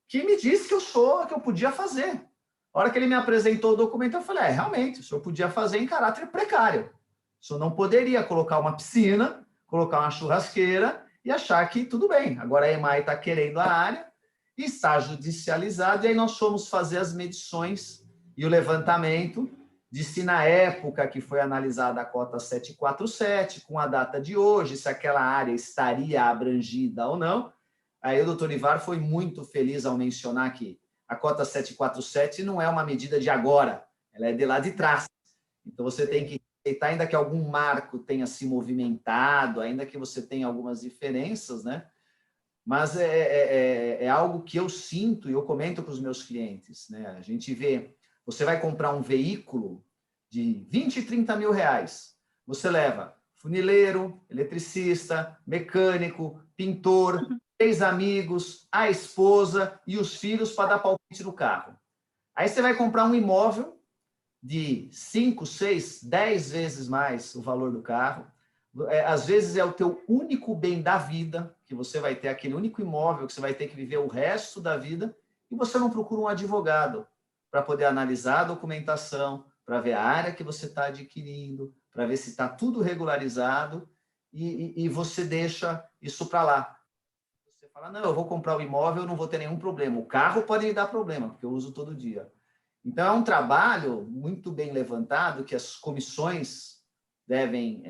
que me disse que eu podia fazer. A hora que ele me apresentou o documento, eu falei, realmente, o senhor podia fazer em caráter precário. O senhor não poderia colocar uma piscina, colocar uma churrasqueira e achar que tudo bem. Agora a EMAI está querendo a área, está judicializado, e aí nós fomos fazer as medições e o levantamento de se na época que foi analisada a cota 747, com a data de hoje, se aquela área estaria abrangida ou não. Aí o doutor Ivar foi muito feliz ao mencionar que a cota 747 não é uma medida de agora, ela é de lá de trás. Então, você tem que respeitar, ainda que algum marco tenha se movimentado, ainda que você tenha algumas diferenças, né? Mas é algo que eu sinto e eu comento com os meus clientes, né? A gente vê, você vai comprar um veículo de 20 e 30 mil reais, você leva funileiro, eletricista, mecânico, pintor, 3 amigos, a esposa e os filhos para dar palpite no carro. Aí você vai comprar um imóvel de 5, 6, 10 vezes mais o valor do carro. Às vezes é o teu único bem da vida, que você vai ter aquele único imóvel que você vai ter que viver o resto da vida, e você não procura um advogado para poder analisar a documentação, para ver a área que você está adquirindo, para ver se está tudo regularizado, e você deixa isso para lá. Você fala, não, eu vou comprar o imóvel, eu não vou ter nenhum problema. O carro pode me dar problema, porque eu uso todo dia. Então, é um trabalho muito bem levantado, que as comissões devem,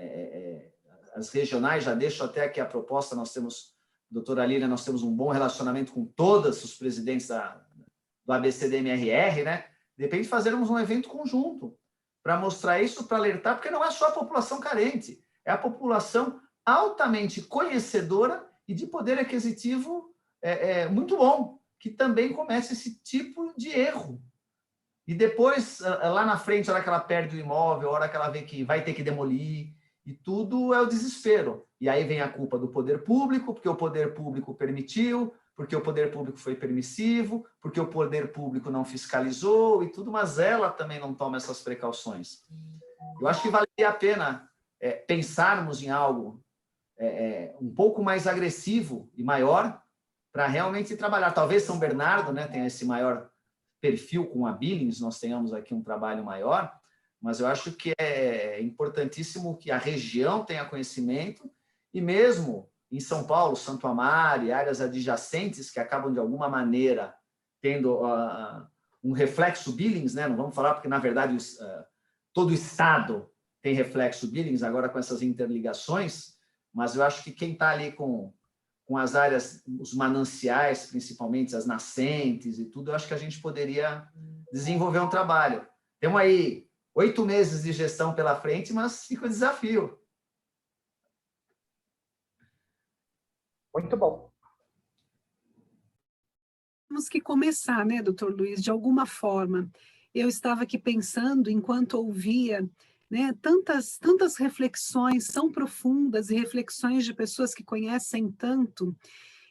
as regionais, já deixo até aqui a proposta, nós temos, doutora Lília, nós temos um bom relacionamento com todos os presidentes do ABCDMRR, né? De repente, fazermos um evento conjunto para mostrar isso, para alertar, porque não é só a população carente, é a população altamente conhecedora e de poder aquisitivo muito bom, que também comete esse tipo de erro. E depois, lá na frente, a hora que ela perde o imóvel, a hora que ela vê que vai ter que demolir, e tudo é o desespero. E aí vem a culpa do poder público, porque o poder público permitiu, porque o poder público foi permissivo, porque o poder público não fiscalizou e tudo, mas ela também não toma essas precauções. Eu acho que valeria a pena pensarmos em algo um pouco mais agressivo e maior para realmente trabalhar. Talvez São Bernardo, né, tenha esse maior perfil com a Billings, nós tenhamos aqui um trabalho maior, mas eu acho que é importantíssimo que a região tenha conhecimento, e mesmo em São Paulo, Santo Amaro e áreas adjacentes que acabam, de alguma maneira, tendo um reflexo Billings, né? Não vamos falar porque, na verdade, todo o Estado tem reflexo Billings, agora com essas interligações, mas eu acho que quem está ali com as áreas, os mananciais, principalmente, as nascentes e tudo, eu acho que a gente poderia desenvolver um trabalho. Temos aí 8 meses de gestão pela frente, mas fica o desafio. Muito bom. Temos que começar, né, doutor Luiz, de alguma forma. eu estava aqui pensando, enquanto ouvia, né, tantas reflexões, são profundas, e reflexões de pessoas que conhecem tanto,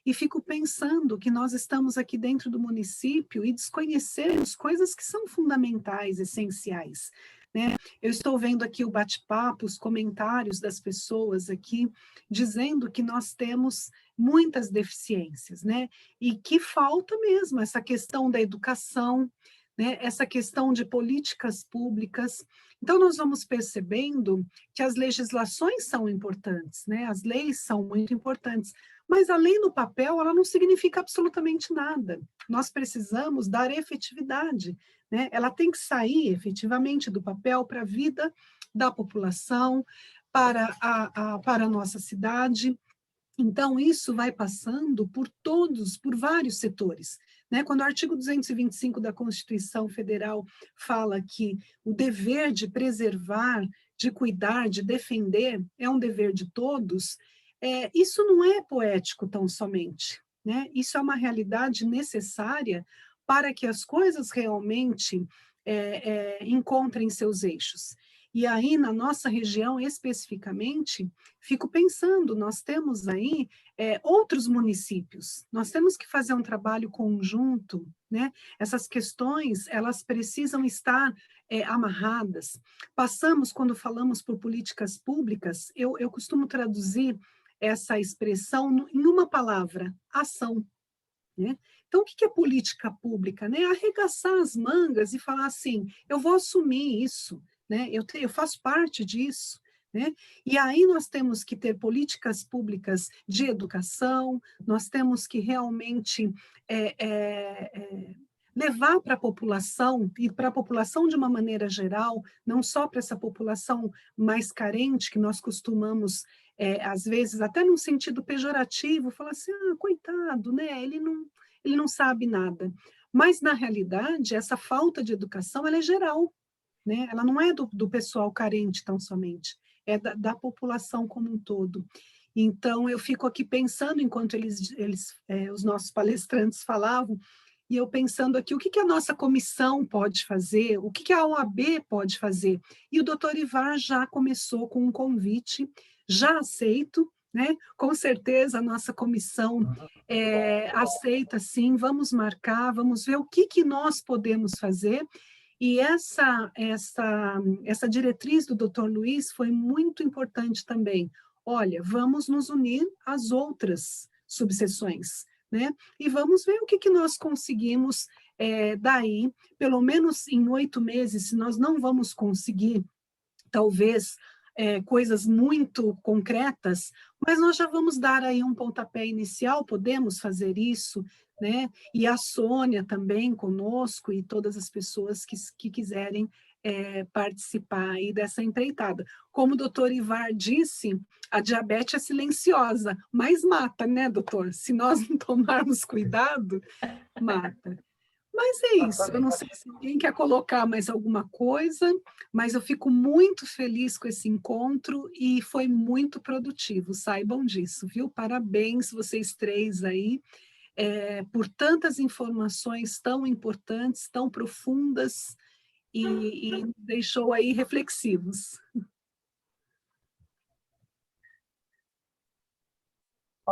e fico pensando que nós estamos aqui dentro do município e desconhecemos coisas que são fundamentais, essenciais, né? Eu estou vendo aqui o bate-papo, os comentários das pessoas aqui, dizendo que nós temos muitas deficiências, né? E que falta mesmo essa questão da educação, né? Essa questão de políticas públicas. Então, nós vamos percebendo que as legislações são importantes, né? As leis são muito importantes, mas a lei no papel, ela não significa absolutamente nada. Nós precisamos dar efetividade, né? Ela tem que sair efetivamente do papel para a vida da população, para a nossa cidade. Então, isso vai passando por vários setores, né? Quando o artigo 225 da Constituição Federal fala que o dever de preservar, de cuidar, de defender é um dever de todos, isso não é poético tão somente, né? Isso é uma realidade necessária para que as coisas realmente encontrem seus eixos. E aí, na nossa região especificamente, fico pensando, nós temos aí outros municípios, nós temos que fazer um trabalho conjunto, né? Essas questões, elas precisam estar amarradas. Passamos, quando falamos por políticas públicas, eu costumo traduzir essa expressão em uma palavra: ação, né? Então, o que é política pública? Né? Arregaçar as mangas e falar assim, eu vou assumir isso, né? Eu faço parte disso, né? E aí nós temos que ter políticas públicas de educação, nós temos que realmente levar para a população, e para a população de uma maneira geral, não só para essa população mais carente, que nós costumamos, às vezes, até num sentido pejorativo, falar assim, coitado, né? Ele não sabe nada. Mas, na realidade, essa falta de educação, ela é geral, né? Ela não é do pessoal carente tão somente, é da população como um todo. Então, eu fico aqui pensando, enquanto os nossos palestrantes falavam, e eu pensando aqui, o que a nossa comissão pode fazer, o que a OAB pode fazer? E o doutor Ivar já começou com um convite, já aceito, né? Com certeza a nossa comissão aceita, sim, vamos marcar, vamos ver o que nós podemos fazer. E essa diretriz do doutor Luiz foi muito importante também. Olha, vamos nos unir às outras subseções, né? E vamos ver o que nós conseguimos daí, pelo menos em 8 meses, se nós não vamos conseguir, talvez, coisas muito concretas, mas nós já vamos dar aí um pontapé inicial, podemos fazer isso, né? E a Sônia também conosco e todas as pessoas que quiserem participar aí dessa empreitada. Como o doutor Ivar disse, a diabetes é silenciosa, mas mata, né, doutor? Se nós não tomarmos cuidado, mata. Mas é isso, eu não sei se alguém quer colocar mais alguma coisa, mas eu fico muito feliz com esse encontro e foi muito produtivo, saibam disso, viu? Parabéns vocês três aí, por tantas informações tão importantes, tão profundas, e deixou aí reflexivos.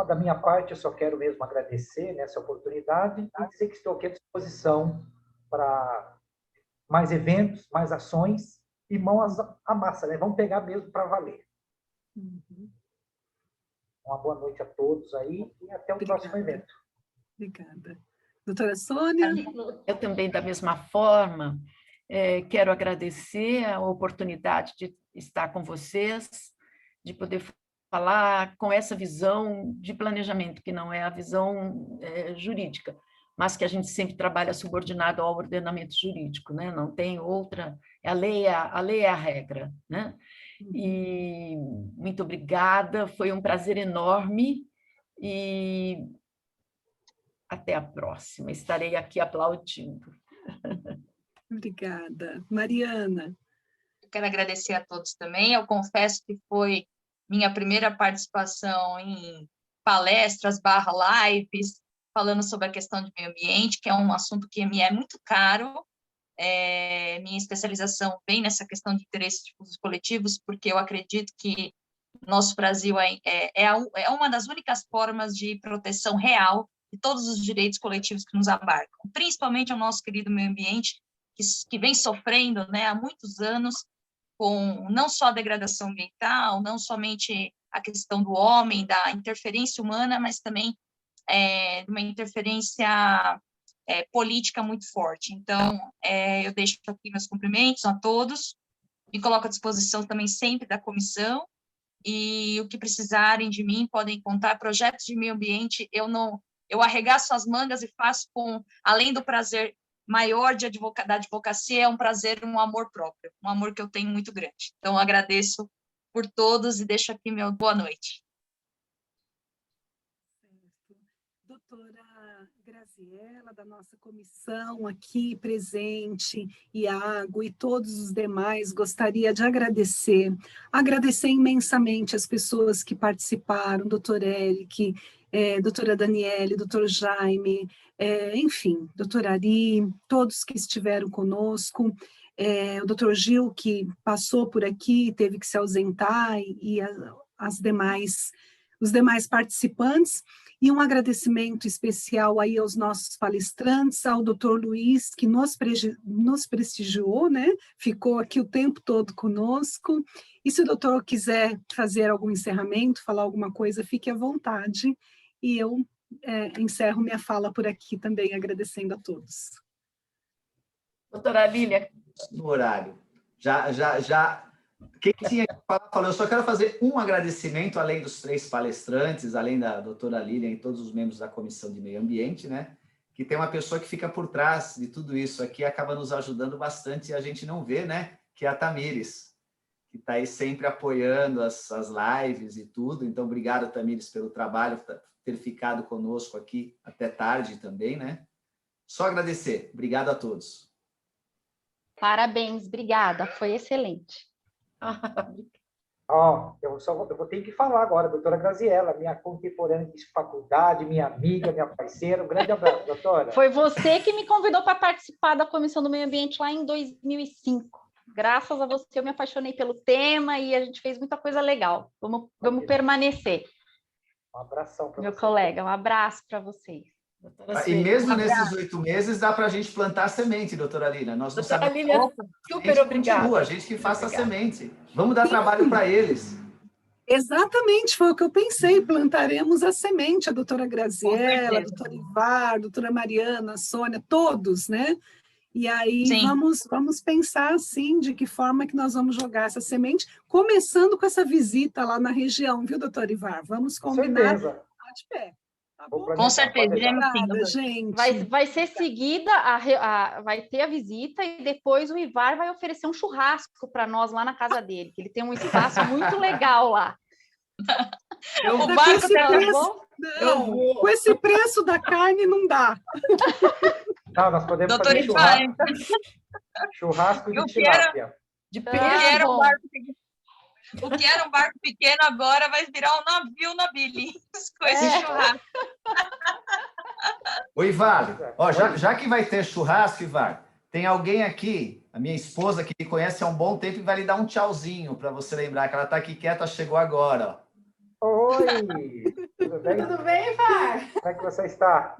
Da minha parte, eu só quero mesmo agradecer nessa oportunidade e dizer que estou aqui à disposição para mais eventos, mais ações e mãos à massa, né? Vamos pegar mesmo para valer. Uhum. Uma boa noite a todos aí e até o próximo evento. Obrigada. Doutora Sônia? Eu também, da mesma forma, quero agradecer a oportunidade de estar com vocês, de poder falar com essa visão de planejamento, que não é a visão jurídica, mas que a gente sempre trabalha subordinado ao ordenamento jurídico, né? Não tem outra, a lei é a regra, né? E muito obrigada, foi um prazer enorme e até a próxima, estarei aqui aplaudindo. Obrigada. Mariana? Eu quero agradecer a todos também, eu confesso que foi minha primeira participação em palestras /lives, falando sobre a questão de meio ambiente, que é um assunto que me é muito caro, minha especialização vem nessa questão de interesses difusos coletivos, porque eu acredito que nosso Brasil é uma das únicas formas de proteção real de todos os direitos coletivos que nos abarcam, principalmente ao nosso querido meio ambiente, que vem sofrendo, né, há muitos anos, com não só a degradação ambiental, não somente a questão do homem, da interferência humana, mas também uma interferência política muito forte. Então, eu deixo aqui meus cumprimentos a todos, me coloco à disposição também sempre da comissão, e o que precisarem de mim, podem contar. Projetos de meio ambiente, eu arregaço as mangas e faço além do prazer maior da advocacia, é um prazer, um amor próprio, um amor que eu tenho muito grande. Então, agradeço por todos e deixo aqui meu boa noite. Doutora Graziela, da nossa comissão aqui presente, Iago e todos os demais, gostaria de agradecer imensamente as pessoas que participaram, doutor Eric, doutora Daniele, doutor Jaime, enfim, doutora Ari, todos que estiveram conosco, o doutor Gil, que passou por aqui, teve que se ausentar, e os demais participantes, e um agradecimento especial aí aos nossos palestrantes, ao doutor Luiz, que nos prestigiou, né? Ficou aqui o tempo todo conosco, e se o doutor quiser fazer algum encerramento, falar alguma coisa, fique à vontade, e eu encerro minha fala por aqui também, agradecendo a todos. Doutora Lília. No horário. Quem tinha que falar, falou. Eu só quero fazer um agradecimento, além dos 3 palestrantes, além da doutora Lília e todos os membros da Comissão de Meio Ambiente, né? Que tem uma pessoa que fica por trás de tudo isso aqui, acaba nos ajudando bastante e a gente não vê, né? Que é a Tamires, que está aí sempre apoiando as lives e tudo. Então, obrigado, Tamires, pelo trabalho, por ter ficado conosco aqui até tarde também, né? Só agradecer. Obrigado a todos. Parabéns, obrigada, foi excelente. Eu vou ter que falar agora, doutora Graziela, minha contemporânea de faculdade, minha amiga, minha parceira. Um grande abraço, doutora. Foi você que me convidou para participar da Comissão do Meio Ambiente lá em 2005. Graças a você, eu me apaixonei pelo tema e a gente fez muita coisa legal. Vamos permanecer. Um abração para você. Meu colega, um abraço para vocês. E mesmo nesses 8 meses, dá para a gente plantar a semente, doutora Lília. Nós não Doutora sabemos Lília, super obrigada. A gente que faça a semente. Vamos dar trabalho para eles. Exatamente, foi o que eu pensei, plantaremos a semente, a doutora Graziela, a doutora Ivar, a doutora Mariana, a Sônia, todos, né? E aí vamos pensar, assim, de que forma que nós vamos jogar essa semente, começando com essa visita lá na região, viu, doutora Ivar? Vamos combinar de pé. Tá bom? Com certeza, gente. Vai ser seguida, vai ter a visita e depois o Ivar vai oferecer um churrasco para nós lá na casa dele, que ele tem um espaço muito legal lá. O barco tá bom? Não, com esse preço da carne não dá. Não, nós podemos fazer churrasco de tilápia. De peixe. O que era um barco pequeno agora vai virar um navio na Billings com esse churrasco. Ô, Ivar, ó, já que vai ter churrasco, Ivar, tem alguém aqui, a minha esposa, que me conhece há um bom tempo e vai lhe dar um tchauzinho para você lembrar que ela está aqui quieta, chegou agora. Ó. Oi! Tudo bem? Tudo bem, Ivar? Como é que você está?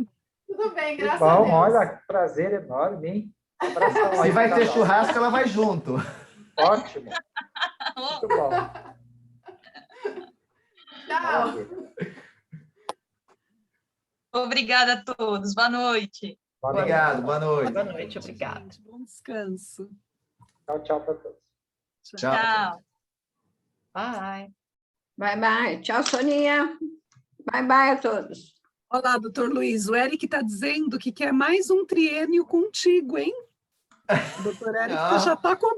Tudo bem, graças a Deus. Olha, prazer enorme, hein? Abração. Se vai ter churrasco, ela vai junto. Ótimo. Muito bom. Tchau. Obrigada a todos. Boa noite. Obrigado, boa noite. Boa noite, obrigada. Bom descanso. Tchau para todos. Tchau. Bye. Bye. Tchau, Soninha. Bye a todos. Olá, doutor Luiz. O Eric está dizendo que quer mais um triênio contigo, hein? O doutor Eric já está cobrando.